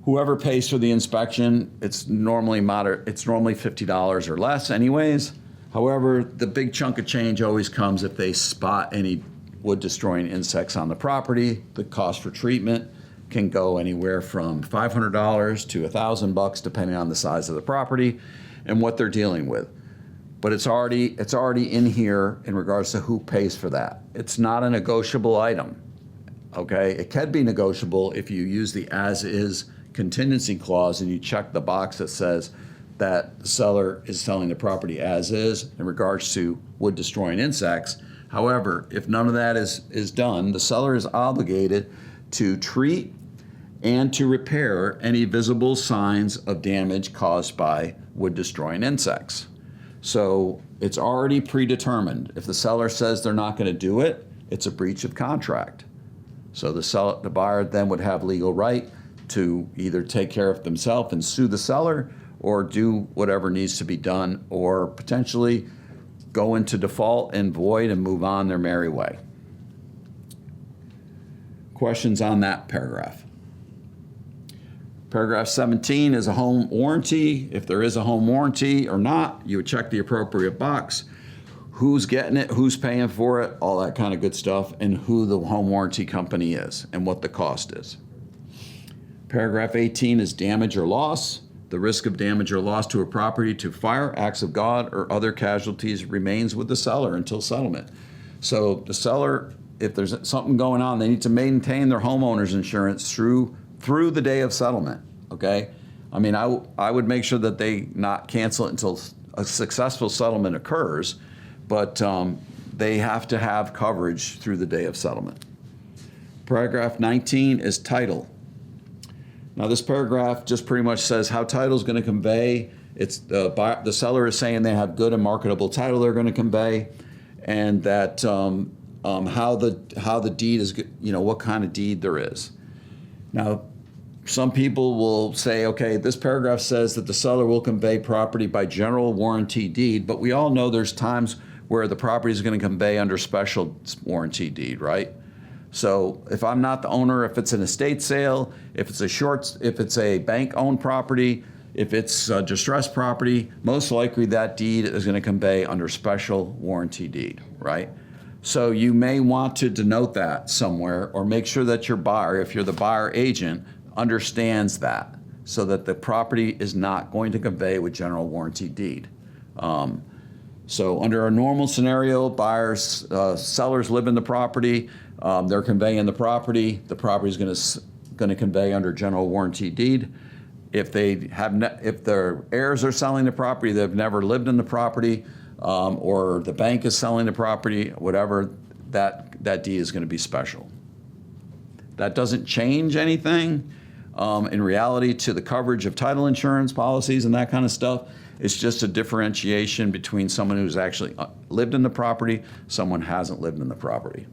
Whoever pays for the inspection, it's normally moderate. It's normally $50 or less, anyways. However, the big chunk of change always comes if they spot any wood destroying insects on the property. The cost for treatment can go anywhere from $500 to $1,000 depending on the size of the property and what they're dealing with. But it's already in here in regards to who pays for that. It's not a negotiable item. Okay, it can be negotiable if you use the as-is contingency clause and you check the box that says that the seller is selling the property as is in regards to wood destroying insects. However, if none of that is done, the seller is obligated to treat and to repair any visible signs of damage caused by wood destroying insects. So it's already predetermined. If the seller says they're not going to do it, it's a breach of contract. So the buyer then would have legal right to either take care of it themselves and sue the seller, or do whatever needs to be done, or potentially go into default and void and move on their merry way. Questions on that paragraph? Paragraph 17 is a home warranty. If there is a home warranty or not, you would check the appropriate box. Who's getting it, who's paying for it, all that kind of good stuff, and who the home warranty company is and what the cost is. Paragraph 18 is damage or loss. The risk of damage or loss to a property to fire, acts of God, or other casualties remains with the seller until settlement. So the seller, if there's something going on, they need to maintain their homeowner's insurance through the day of settlement, okay? I mean, I would make sure that they not cancel it until a successful settlement occurs, but they have to have coverage through the day of settlement. Paragraph 19 is title. Now this paragraph just pretty much says how title is going to convey. It's the seller is saying they have good and marketable title they're going to convey, and that how the deed is, what kind of deed there is. Now, some people will say, okay, this paragraph says that the seller will convey property by general warranty deed, but we all know there's times where the property is going to convey under special warranty deed, right? So if I'm not the owner, if it's an estate sale, if it's a bank-owned property, if it's a distressed property, most likely that deed is going to convey under special warranty deed, right? So you may want to denote that somewhere, or make sure that your buyer, if you're the buyer agent, understands that, so that the property is not going to convey with general warranty deed. So under a normal scenario, sellers live in the property, they're conveying the property is going to convey under general warranty deed. If their heirs are selling the property, they've never lived in the property, or the bank is selling the property, whatever, that deed is going to be special. That doesn't change anything in reality to the coverage of title insurance policies and that kind of stuff. It's just a differentiation between someone who's actually lived in the property, someone hasn't lived in the property.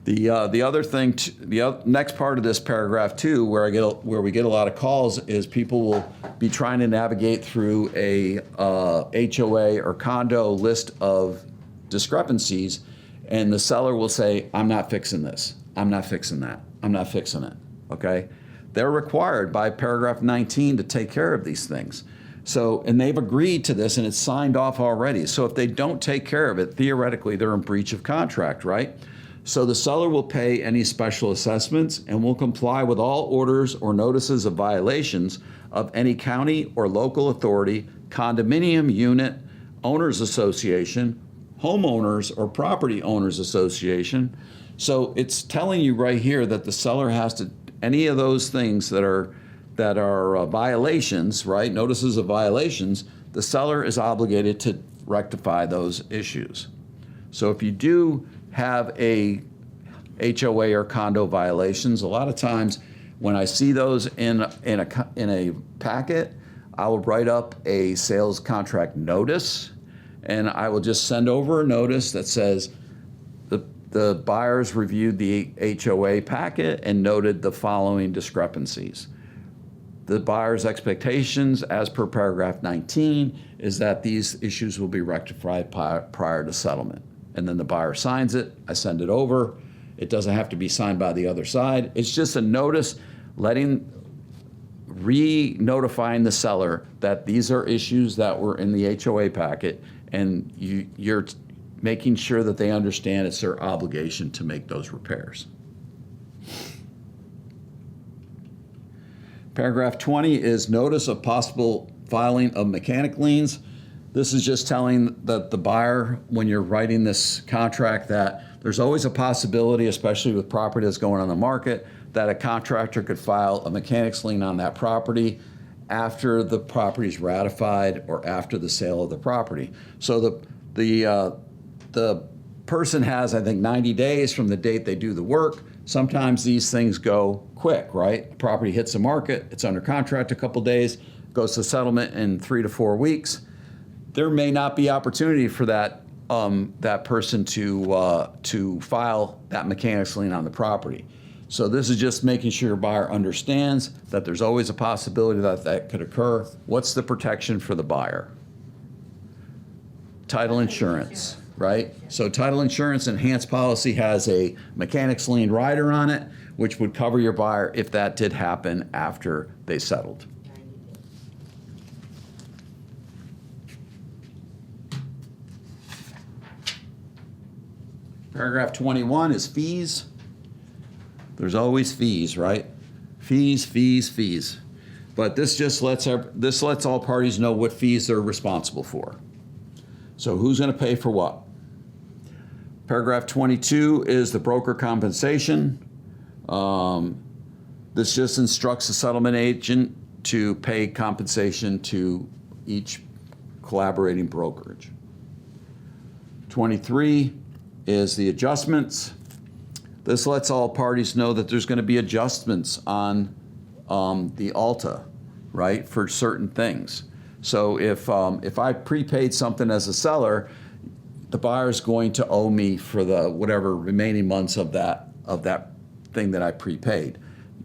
The other thing, the next part of this paragraph too, where we get a lot of calls, is people will be trying to navigate through a HOA or condo list of discrepancies, and the seller will say, "I'm not fixing this. I'm not fixing that. I'm not fixing it." Okay, they're required by paragraph 19 to take care of these things. So, and they've agreed to this, and it's signed off already. So if they don't take care of it, theoretically, they're in breach of contract, right? So the seller will pay any special assessments and will comply with all orders or notices of violations of any county or local authority, condominium unit, owners association, homeowners or property owners association. So it's telling you right here that the seller has to, any of those things that are violations, right? Notices of violations, the seller is obligated to rectify those issues. So if you do have a HOA or condo violations, a lot of times when I see those in a packet, I will write up a sales contract notice, and I will just send over a notice that says the buyers reviewed the HOA packet and noted the following discrepancies. The buyer's expectations, as per paragraph 19, is that these issues will be rectified prior to settlement. And then the buyer signs it, I send it over. It doesn't have to be signed by the other side. It's just a notice re-notifying the seller that these are issues that were in the HOA packet, and you're making sure that they understand it's their obligation to make those repairs. Paragraph 20 is notice of possible filing of mechanic liens. This is just telling the buyer, when you're writing this contract, that there's always a possibility, especially with property that's going on the market, that a contractor could file a mechanics lien on that property after the property is ratified or after the sale of the property. So the person has, I think, 90 days from the date they do the work. Sometimes these things go quick, right? The property hits the market, it's under contract a couple days, goes to settlement in 3 to 4 weeks. There may not be opportunity for that person to file that mechanics lien on the property. So this is just making sure your buyer understands that there's always a possibility that that could occur. What's the protection for the buyer? Title insurance, right? So title insurance enhanced policy has a mechanics lien rider on it, which would cover your buyer if that did happen after they settled. Paragraph 21 is fees. There's always fees, right? Fees, fees, fees. But this just lets all parties know what fees they're responsible for. So who's going to pay for what? Paragraph 22 is the broker compensation. This just instructs the settlement agent to pay compensation to each collaborating brokerage. 23 is the adjustments. This lets all parties know that there's going to be adjustments on the ALTA, right, for certain things. So if I prepaid something as a seller, the buyer's going to owe me for the whatever remaining months of that thing that I prepaid.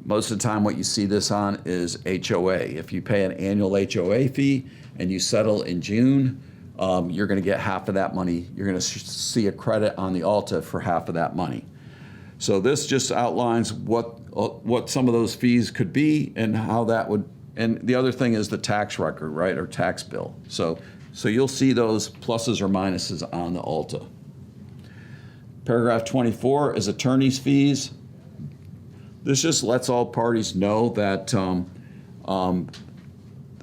Most of the time what you see this on is HOA. If you pay an annual HOA fee and you settle in June, you're going to get half of that money. You're going to see a credit on the ALTA for half of that money. So this just outlines what some of those fees could be and how that would, and the other thing is the tax record, right, or tax bill. So you'll see those pluses or minuses on the ALTA. Paragraph 24 is attorney's fees. This just lets all parties know that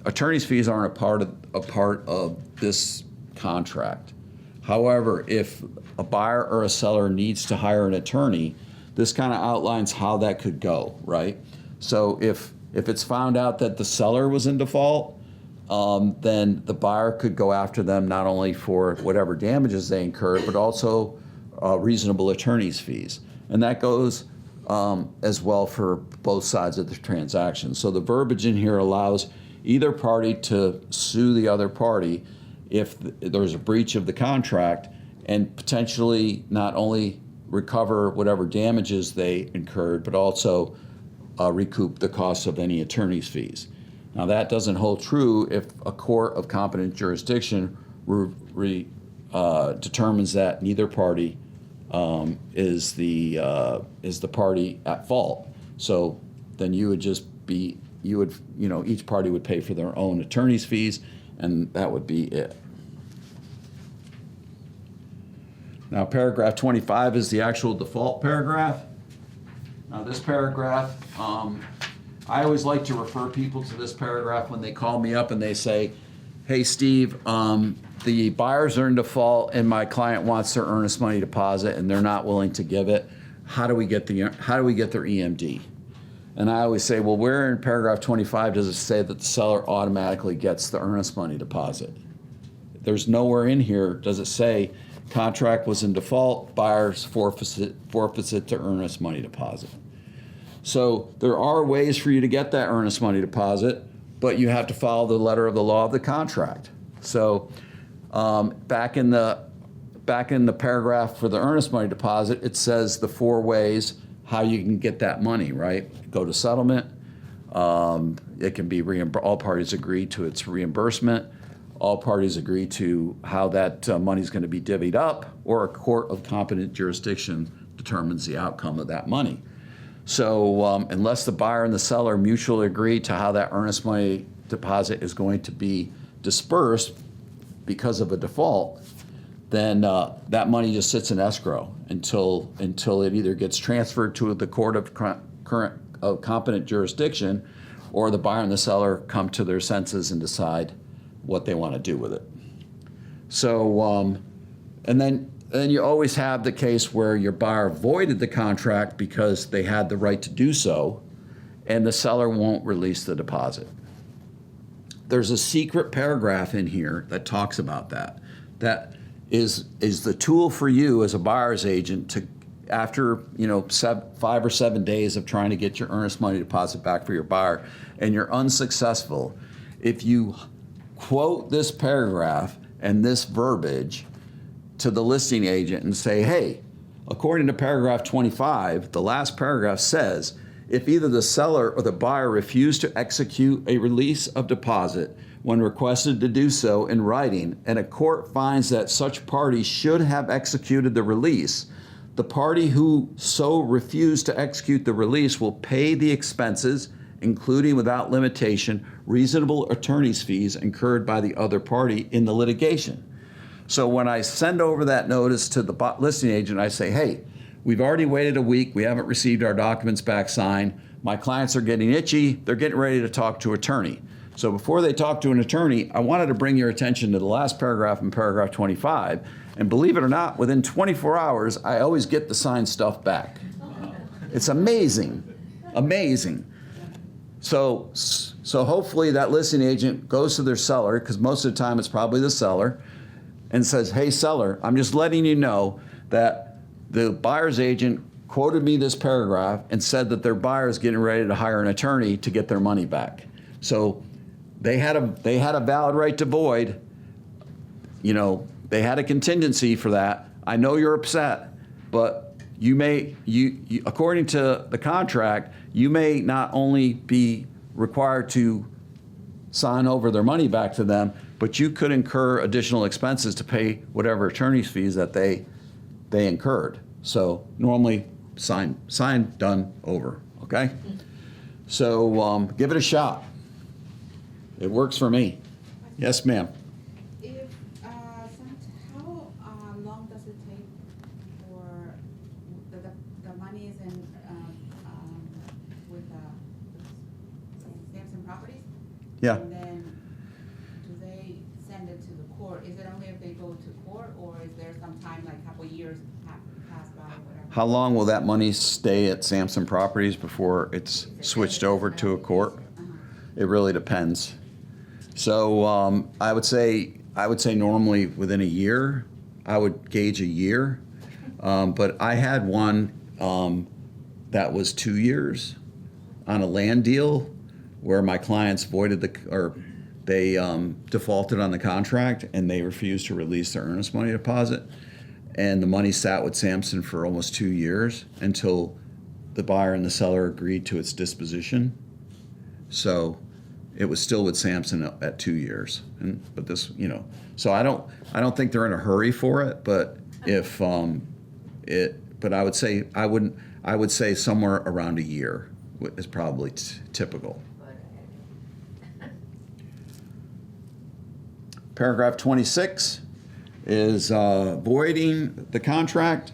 attorney's fees aren't a part of this contract. However, if a buyer or a seller needs to hire an attorney, this kind of outlines how that could go, right? So if it's found out that the seller was in default, then the buyer could go after them not only for whatever damages they incurred, but also reasonable attorney's fees. And that goes as well for both sides of the transaction. So the verbiage in here allows either party to sue the other party if there's a breach of the contract and potentially not only recover whatever damages they incurred, but also recoup the cost of any attorney's fees. Now that doesn't hold true if a court of competent jurisdiction determines that neither party is the party at fault. So then you would just be, each party would pay for their own attorney's fees, and that would be it. Now paragraph 25 is the actual default paragraph. Now this paragraph, I always like to refer people to this paragraph when they call me up and they say, hey Steve, the buyers are in default and my client wants their earnest money deposit and they're not willing to give it. How do we get their EMD? And I always say, well, where in paragraph 25 does it say that the seller automatically gets the earnest money deposit? There's nowhere in here does it say contract was in default, buyers forfeits it to earnest money deposit. So there are ways for you to get that earnest money deposit, but you have to follow the letter of the law of the contract. So back in the paragraph for the earnest money deposit, it says the 4 ways how you can get that money, right? Go to settlement. It can be all parties agree to its reimbursement. All parties agree to how that money is going to be divvied up, or a court of competent jurisdiction determines the outcome of that money. So unless the buyer and the seller mutually agree to how that earnest money deposit is going to be dispersed because of a default, then that money just sits in escrow until it either gets transferred to the court of competent jurisdiction, or the buyer and the seller come to their senses and decide what they want to do with it. So, and then then you always have the case where your buyer voided the contract because they had the right to do so, and the seller won't release the deposit. There's a secret paragraph in here that talks about that. That is the tool for you as a buyer's agent to, after 5 or 7 days of trying to get your earnest money deposit back for your buyer, and you're unsuccessful, if you quote this paragraph and this verbiage to the listing agent and say, hey, according to paragraph 25, the last paragraph says, if either the seller or the buyer refuse to execute a release of deposit when requested to do so in writing, and a court finds that such party should have executed the release, the party who so refused to execute the release will pay the expenses, including without limitation, reasonable attorney's fees incurred by the other party in the litigation. So when I send over that notice to the listing agent, I say, hey, we've already waited a week. We haven't received our documents back signed. My clients are getting itchy. They're getting ready to talk to an attorney. So before they talk to an attorney, I wanted to bring your attention to the last paragraph in paragraph 25. And believe it or not, within 24 hours, I always get the signed stuff back. It's amazing, amazing. So hopefully that listing agent goes to their seller, because most of the time it's probably the seller, and says, hey, seller, I'm just letting you know that the buyer's agent quoted me this paragraph and said that their buyer is getting ready to hire an attorney to get their money back. So they had a valid right to void. They had a contingency for that. I know you're upset, but you according to the contract, you may not only be required to sign over their money back to them, but you could incur additional expenses to pay whatever attorney's fees that they incurred. So normally sign, done, over, okay? So give it a shot. It works for me. Yes, ma'am. How long does it take for the money is in with Samson Properties? Yeah. And then do they send it to the court? Is it only if they go to court, or is there some time, like a couple years pass by or whatever? How long will that money stay at Samson Properties before it's switched over to a court? It really depends. So I would say normally within a year. I would gauge a year, but I had one that was 2 years on a land deal where my clients voided they defaulted on the contract and they refused to release their earnest money deposit, and the money sat with Samson for almost 2 years until the buyer and the seller agreed to its disposition. So it was still with Samson at 2 years, but this, so I don't think they're in a hurry for it. But but I would say somewhere around a year is probably typical. Paragraph 26 is voiding the contract.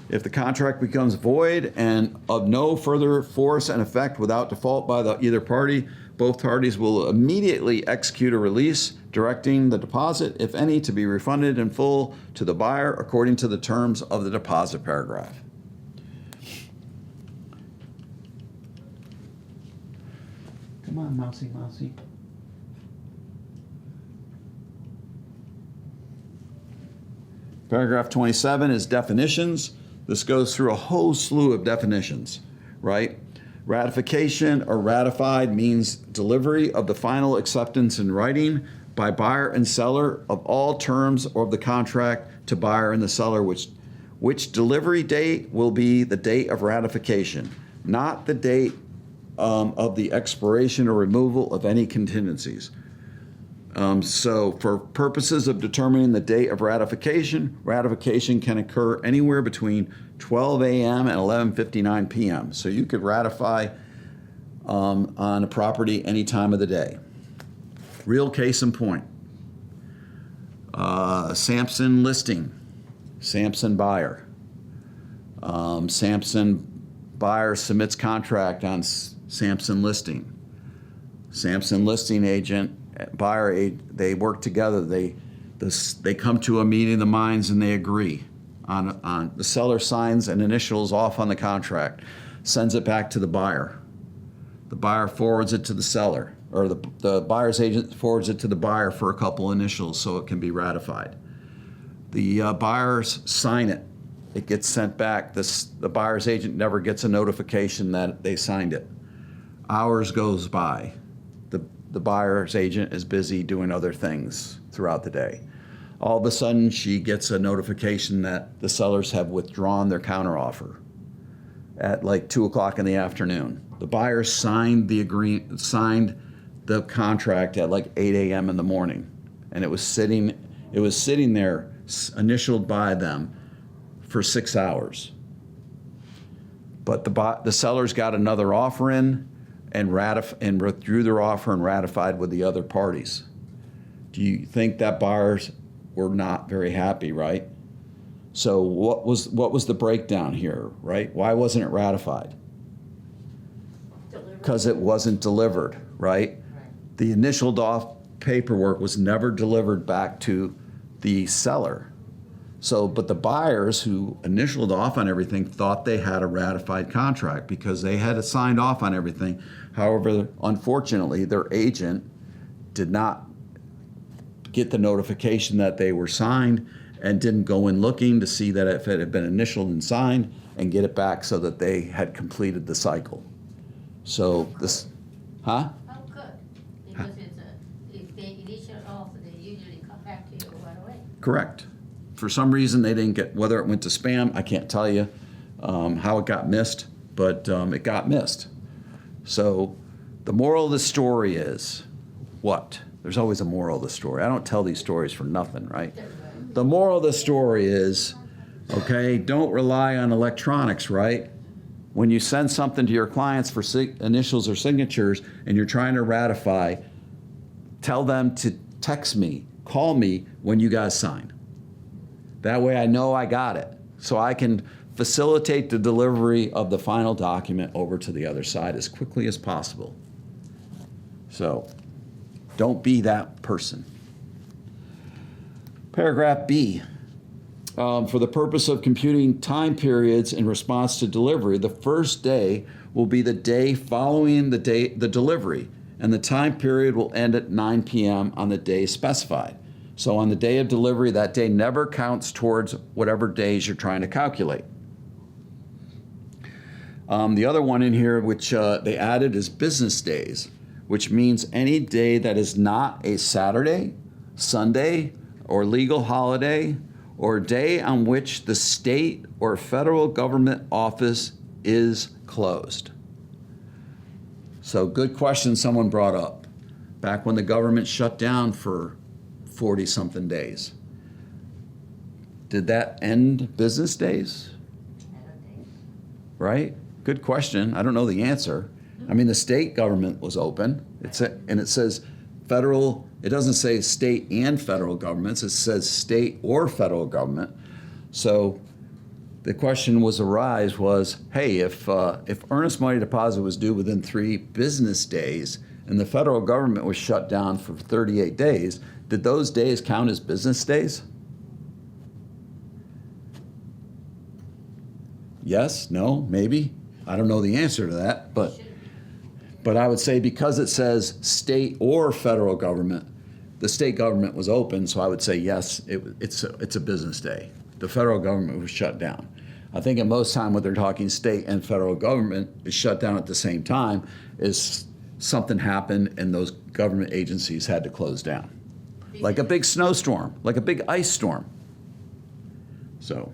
If the contract becomes void and of no further force and effect without default by either party, both parties will immediately execute a release directing the deposit, if any, to be refunded in full to the buyer according to the terms of the deposit paragraph. Come on, mousy. Paragraph 27 is definitions. This goes through a whole slew of definitions, right? Ratification or ratified means delivery of the final acceptance in writing by buyer and seller of all terms of the contract to buyer and the seller, which delivery date will be the date of ratification, not the date of the expiration or removal of any contingencies. So for purposes of determining the date of ratification can occur anywhere between 12 a.m. and 11:59 p.m. So you could ratify on a property any time of the day. Real case in point. Samson listing, Samson buyer. Samson buyer submits contract on Samson listing. Samson listing agent, buyer, they work together. They come to a meeting of the minds and they agree. on the seller signs and initials off on the contract, sends it back to the buyer. The buyer forwards it to the seller, or the buyer's agent forwards it to the buyer for a couple initials so it can be ratified. The buyers sign it. It gets sent back. The buyer's agent never gets a notification that they signed it. Hours goes by. The buyer's agent is busy doing other things throughout the day. All of a sudden, she gets a notification that the sellers have withdrawn their counteroffer at like 2 o'clock in the afternoon. The buyer signed the contract at like 8 a.m. in the morning, and it was sitting there, initialed by them for 6 hours. But the sellers got another offer in and withdrew their offer and ratified with the other parties. Do you think that buyers were not very happy, right? So what was the breakdown here, right? Why wasn't it ratified? Because it wasn't delivered, right? The initialed off paperwork was never delivered back to the seller. So, but the buyers who initialed off on everything thought they had a ratified contract because they had signed off on everything. However, unfortunately, their agent did not get the notification that they were signed and didn't go in looking to see that if it had been initialed and signed and get it back so that they had completed the cycle. So this, huh? Oh, good, because if they initial off, they usually come back to you right away. Correct. For some reason, they didn't get, whether it went to spam, I can't tell you how it got missed, but it got missed. So the moral of the story is what? There's always a moral of the story. I don't tell these stories for nothing, right? The moral of the story is, okay, don't rely on electronics, right? When you send something to your clients for initials or signatures and you're trying to ratify, tell them to text me, call me when you guys sign. That way I know I got it, so I can facilitate the delivery of the final document over to the other side as quickly as possible. So don't be that person. Paragraph B. For the purpose of computing time periods in response to delivery, the first day will be the day following the delivery, and the time period will end at 9 p.m. on the day specified. So on the day of delivery, that day never counts towards whatever days you're trying to calculate. The other one in here, which they added, is business days, which means any day that is not a Saturday, Sunday, or legal holiday, or a day on which the state or federal government office is closed. So good question someone brought up. Back when the government shut down for 40-something days, did that end business days? Right? Good question. I don't know the answer. I mean, the state government was open. And it says federal, it doesn't say state and federal governments, it says state or federal government. So the question was, hey, if earnest money deposit was due within 3 business days and the federal government was shut down for 38 days, did those days count as business days? Yes, no, maybe. I don't know the answer to that, but I would say because it says state or federal government, the state government was open, so I would say yes, it's a business day. The federal government was shut down. I think at most time when they're talking state and federal government is shut down at the same time is something happened and those government agencies had to close down. Like a big snowstorm, like a big ice storm. So,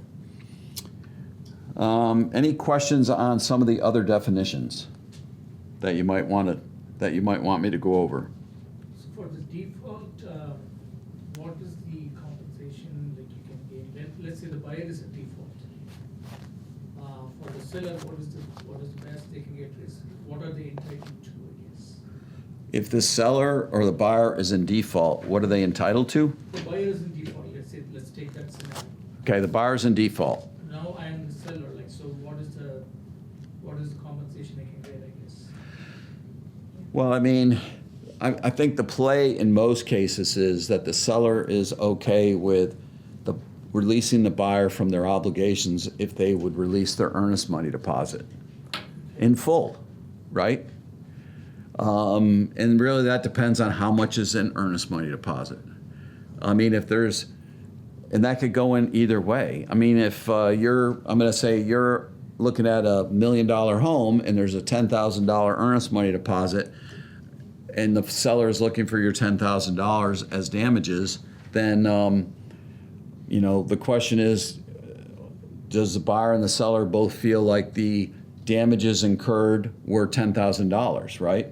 any questions on some of the other definitions that you might want me to go over? So for the default, what is the compensation that you can gain? Let's say the buyer is a default. For the seller, what is the best they can get? What are they entitled to, I guess? If the seller or the buyer is in default, what are they entitled to? The buyer is in default. Let's take that scenario. Okay, the buyer's in default. Now I am the seller. So what is the compensation I can get, I guess? Well, I mean, I think the play in most cases is that the seller is okay with releasing the buyer from their obligations if they would release their earnest money deposit in full, right? And really that depends on how much is in earnest money deposit. I mean, if there's, and that could go in either way. I mean, if I'm gonna say you're looking at $1 million home and there's a $10,000 earnest money deposit and the seller is looking for your $10,000 as damages, then, the question is, does the buyer and the seller both feel like the damages incurred were $10,000, right?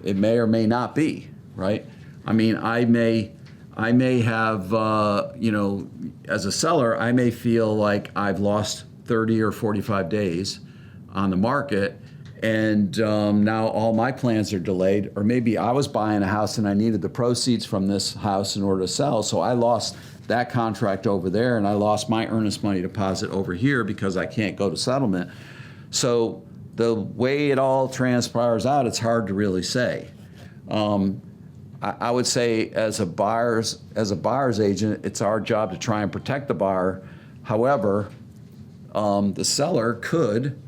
It may or may not be, right? I mean, I may have, as a seller, I may feel like I've lost 30 or 45 days on the market, and now all my plans are delayed. Or maybe I was buying a house and I needed the proceeds from this house in order to sell, so I lost that contract over there and I lost my earnest money deposit over here because I can't go to settlement. So the way it all transpires out, it's hard to really say. I would say as a buyer's agent, it's our job to try and protect the buyer. However, the seller could,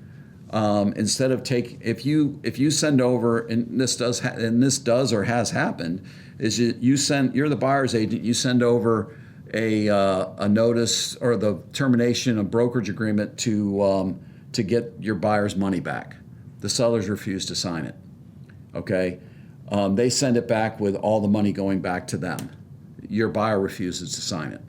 instead of if you send over, and this does or has happened, is you're the buyer's agent, you send over a notice or the termination of brokerage agreement to get your buyer's money back. The sellers refuse to sign it. Okay, they send it back with all the money going back to them. Your buyer refuses to sign it.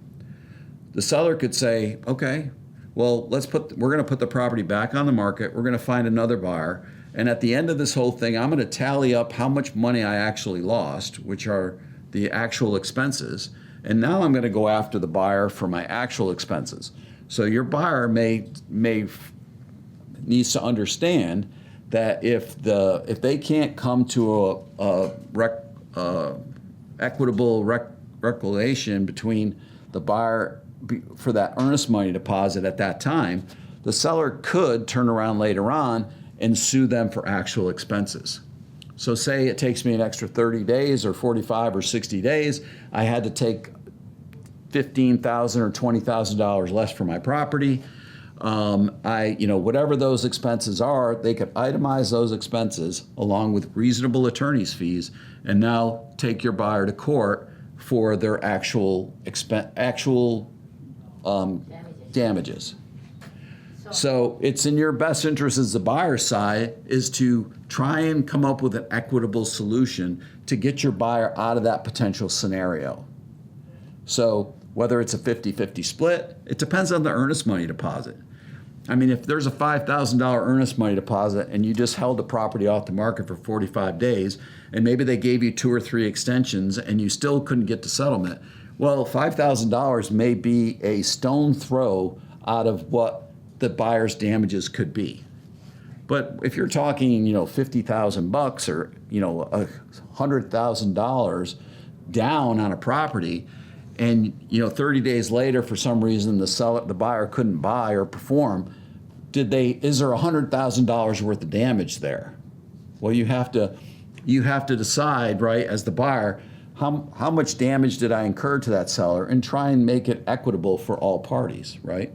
The seller could say, okay, well, we're going to put the property back on the market. We're going to find another buyer. And at the end of this whole thing, I'm going to tally up how much money I actually lost, which are the actual expenses. And now I'm going to go after the buyer for my actual expenses. So your buyer needs to understand that if they can't come to a equitable reconciliation between the buyer for that earnest money deposit at that time, the seller could turn around later on and sue them for actual expenses. So say it takes me an extra 30 days or 45 or 60 days, I had to take $15,000 or $20,000 less for my property. Whatever those expenses are, they could itemize those expenses along with reasonable attorney's fees and now take your buyer to court for their actual damages. So it's in your best interest as the buyer's side is to try and come up with an equitable solution to get your buyer out of that potential scenario. So whether it's a 50-50 split, it depends on the earnest money deposit. I mean, if there's a $5,000 earnest money deposit and you just held the property off the market for 45 days and maybe they gave you 2 or 3 extensions and you still couldn't get to settlement, well, $5,000 may be a stone throw out of what the buyer's damages could be. But if you're talking, $50,000 or, $100,000 down on a property, and 30 days later, for some reason, the buyer couldn't buy or perform, is there $100,000 worth of damage there? Well, you have to decide, right, as the buyer, how much damage did I incur to that seller, and try and make it equitable for all parties, right?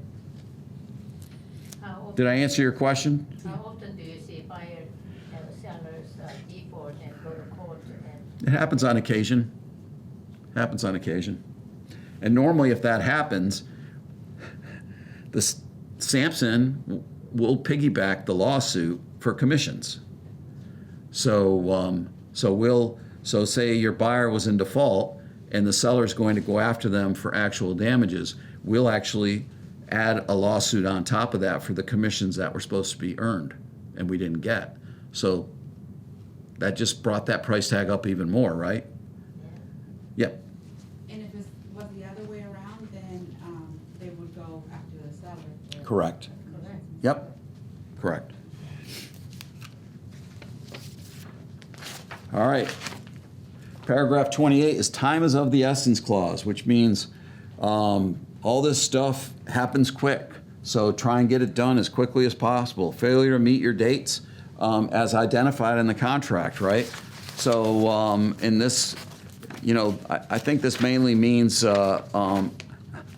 Did I answer your question? How often do you see buyers and sellers default and go to court? It happens on occasion. And normally if that happens, Samson will piggyback the lawsuit for commissions. So say your buyer was in default and the seller's going to go after them for actual damages, we'll actually add a lawsuit on top of that for the commissions that were supposed to be earned and we didn't get. So that just brought that price tag up even more, right? Yep. And if it was the other way around, then they would go after the seller. Correct. Correct. Yep. Correct. All right. Paragraph 28 is time is of the essence clause, which means all this stuff happens quick. So try and get it done as quickly as possible. Failure to meet your dates as identified in the contract, right? So in this, I think this mainly means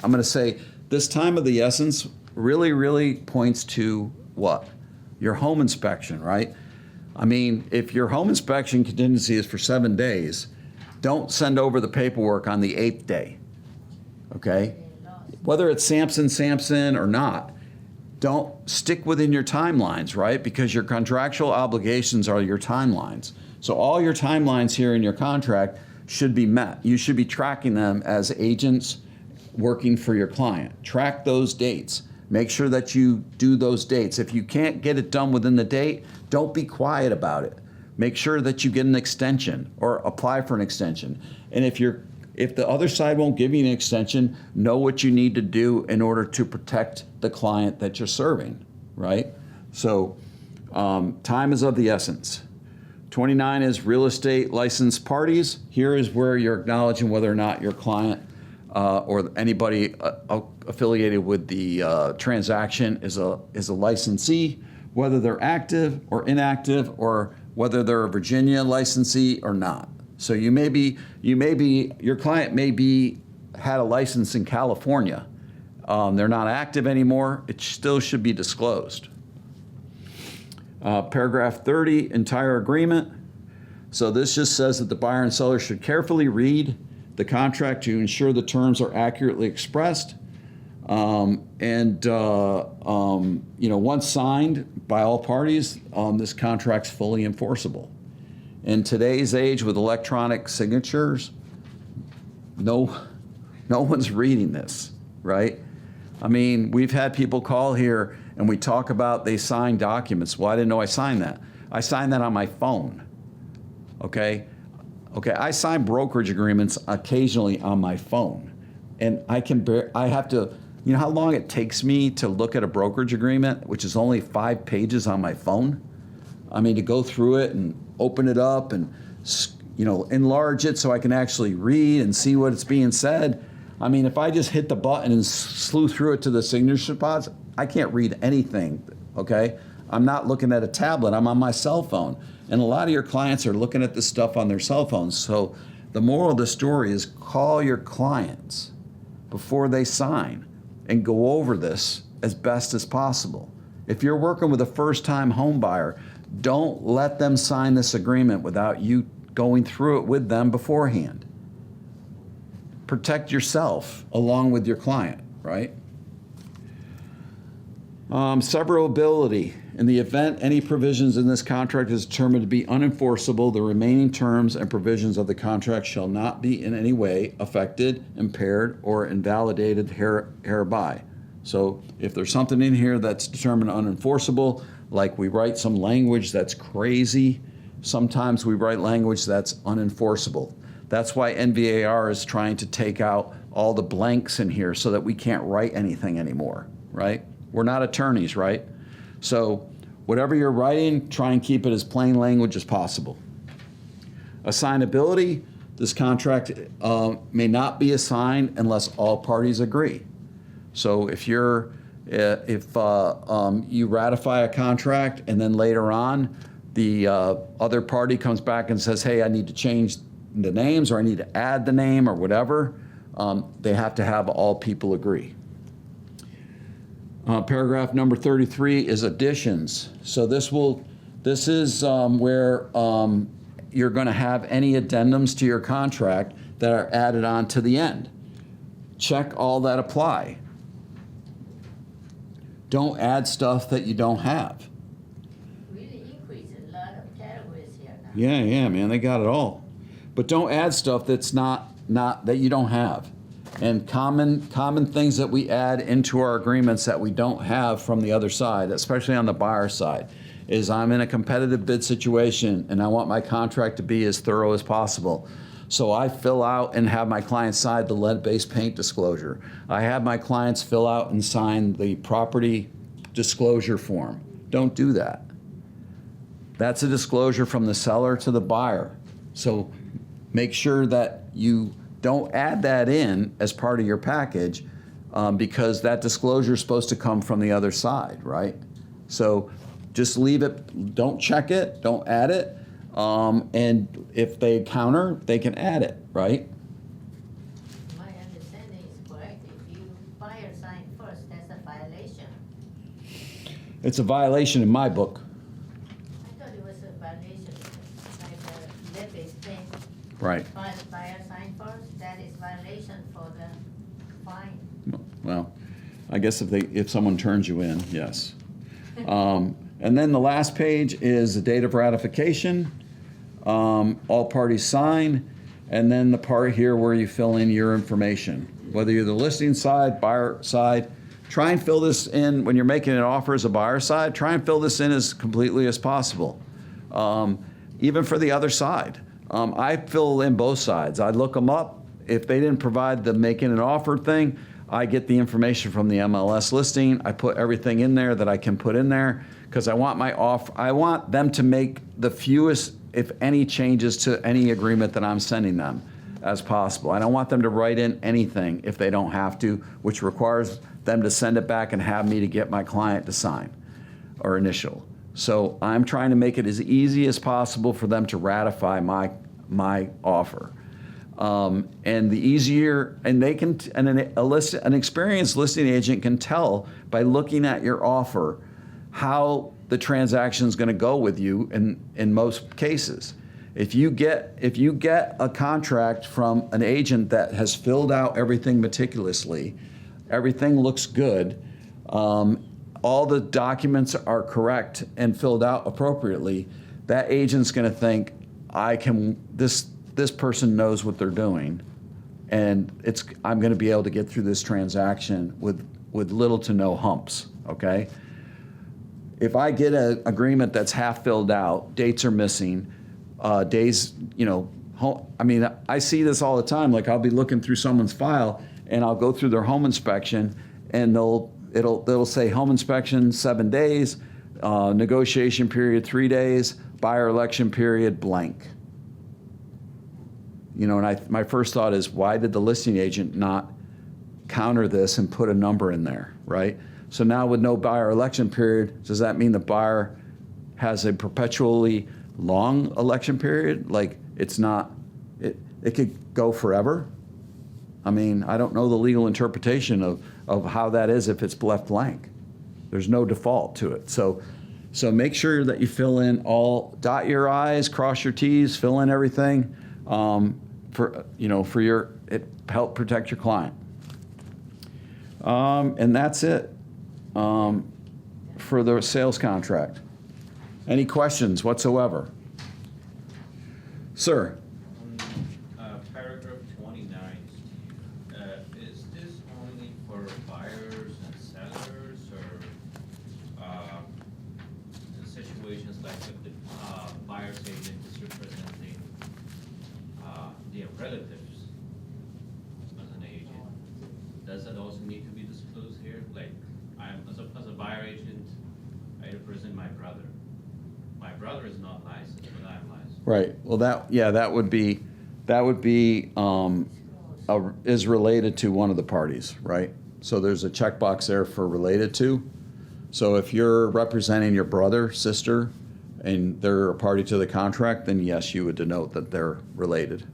I'm going to say this time of the essence really points to what? Your home inspection, right? I mean, if your home inspection contingency is for 7 days, don't send over the paperwork on the 8th day, okay? Whether it's Samson or not, don't stick within your timelines, right? Because your contractual obligations are your timelines. So all your timelines here in your contract should be met. You should be tracking them as agents working for your client. Track those dates. Make sure that you do those dates. If you can't get it done within the date, don't be quiet about it. Make sure that you get an extension or apply for an extension. And if the other side won't give you an extension, know what you need to do in order to protect the client that you're serving, right? So time is of the essence. 29 is real estate licensed parties. Here is where you're acknowledging whether or not your client or anybody affiliated with the transaction is a licensee, whether they're active or inactive, or whether they're a Virginia licensee or not. So your client may had a license in California. They're not active anymore. It still should be disclosed. Paragraph 30, entire agreement. So this just says that the buyer and seller should carefully read the contract to ensure the terms are accurately expressed. Once signed by all parties, this contract's fully enforceable. In today's age with electronic signatures, no one's reading this, right? I mean, we've had people call here and we talk about they signed documents. Well, I didn't know I signed that. I signed that on my phone, okay? Okay, I sign brokerage agreements occasionally on my phone. And I have to, you know how long it takes me to look at a brokerage agreement, which is only 5 pages on my phone? I mean, to go through it and open it up and, enlarge it so I can actually read and see what it's being said. I mean, if I just hit the button and slew through it to the signature spots, I can't read anything, okay? I'm not looking at a tablet, I'm on my cell phone. And a lot of your clients are looking at this stuff on their cell phones. So the moral of the story is call your clients before they sign and go over this as best as possible. If you're working with a first-time home buyer, don't let them sign this agreement without you going through it with them beforehand. Protect yourself along with your client, right? Severability. In the event any provisions in this contract is determined to be unenforceable, the remaining terms and provisions of the contract shall not be in any way affected, impaired, or invalidated hereby. So if there's something in here that's determined unenforceable, like we write some language that's crazy, sometimes we write language that's unenforceable. That's why NVAR is trying to take out all the blanks in here so that we can't write anything anymore, right? We're not attorneys, right? So whatever you're writing, try and keep it as plain language as possible. Assignability, this contract may not be assigned unless all parties agree. So if you ratify a contract and then later on the other party comes back and says, hey, I need to change the names or I need to add the name or whatever, they have to have all people agree. Paragraph number 33 is additions. So this is where you're going to have any addendums to your contract that are added on to the end. Check all that apply. Don't add stuff that you don't have. Really increase a lot of categories here now. Yeah, man, they got it all. But don't add stuff that's not that you don't have. And common things that we add into our agreements that we don't have from the other side, especially on the buyer side, is I'm in a competitive bid situation and I want my contract to be as thorough as possible. So I fill out and have my clients sign the lead-based paint disclosure. I have my clients fill out and sign the property disclosure form. Don't do that. That's a disclosure from the seller to the buyer. So make sure that you don't add that in as part of your package because that disclosure is supposed to come from the other side, right? So just leave it, don't check it, don't add it. And if they counter, they can add it, right? My understanding is correct. If you It's a violation in my book. I thought it was a violation, like LeFave thing. Right. Buyer sign first, that is violation for the fine. Well, I guess if someone turns you in, yes. And then the last page is the date of ratification. All parties sign, and then the part here where you fill in your information. Whether you're the listing side, buyer side, try and fill this in when you're making an offer as a buyer side. Try and fill this in as completely as possible. Even for the other side, I fill in both sides. I look them up. If they didn't provide the making an offer thing, I get the information from the MLS listing. I put everything in there that I can put in there because I want them to make the fewest, if any, changes to any agreement that I'm sending them as possible. I don't want them to write in anything if they don't have to, which requires them to send it back and have me to get my client to sign or initial. So I'm trying to make it as easy as possible for them to ratify my offer. And the easier, and they can, and an experienced listing agent can tell by looking at your offer how the transaction is going to go with you in most cases. If you get a contract from an agent that has filled out everything meticulously, everything looks good, all the documents are correct and filled out appropriately, that agent's going to think, this person knows what they're doing, and I'm going to be able to get through this transaction with little to no humps. Okay. If I get an agreement that's half filled out, dates are missing, days, I see this all the time. Like I'll be looking through someone's file and I'll go through their home inspection and it'll say home inspection 7 days, negotiation period 3 days, buyer election period blank. And my first thought is, why did the listing agent not counter this and put a number in there, right? So now with no buyer election period, does that mean the buyer has a perpetually long election period? Like it could go forever? I mean, I don't know the legal interpretation of how that is if it's left blank. There's no default to it. So make sure that you fill in dot your I's, cross your T's, fill in everything help protect your client. And that's it. For the sales contract. Any questions whatsoever? Sir? Paragraph 29, is this only for buyers and sellers, or in situations like if the buyer's agent is representing their relatives as an agent? Does that also need to be disclosed here? Like, as a buyer agent, I represent my brother. My brother is not licensed, but I'm licensed. Right. Well, that would be is related to one of the parties, right? So there's a checkbox there for related to. So if you're representing your brother, sister, and they're a party to the contract, then yes, you would denote that they're related.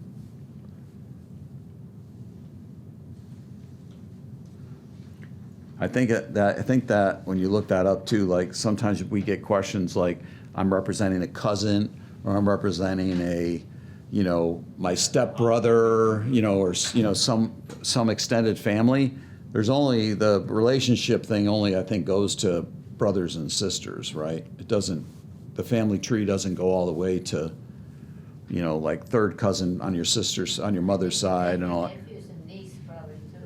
I think that when you look that up too, like sometimes we get questions like, I'm representing a cousin, or I'm representing my stepbrother, or some extended family. There's only the relationship thing I think goes to brothers and sisters, right? It doesn't, the family tree doesn't go all the way to, like third cousin on your mother's side and all that. Nephews and niece probably too.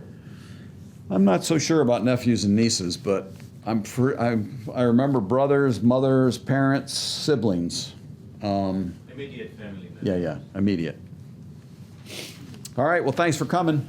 I'm not so sure about nephews and nieces, but I remember brothers, mothers, parents, siblings. Immediate family members. Yeah, immediate. All right, well, thanks for coming.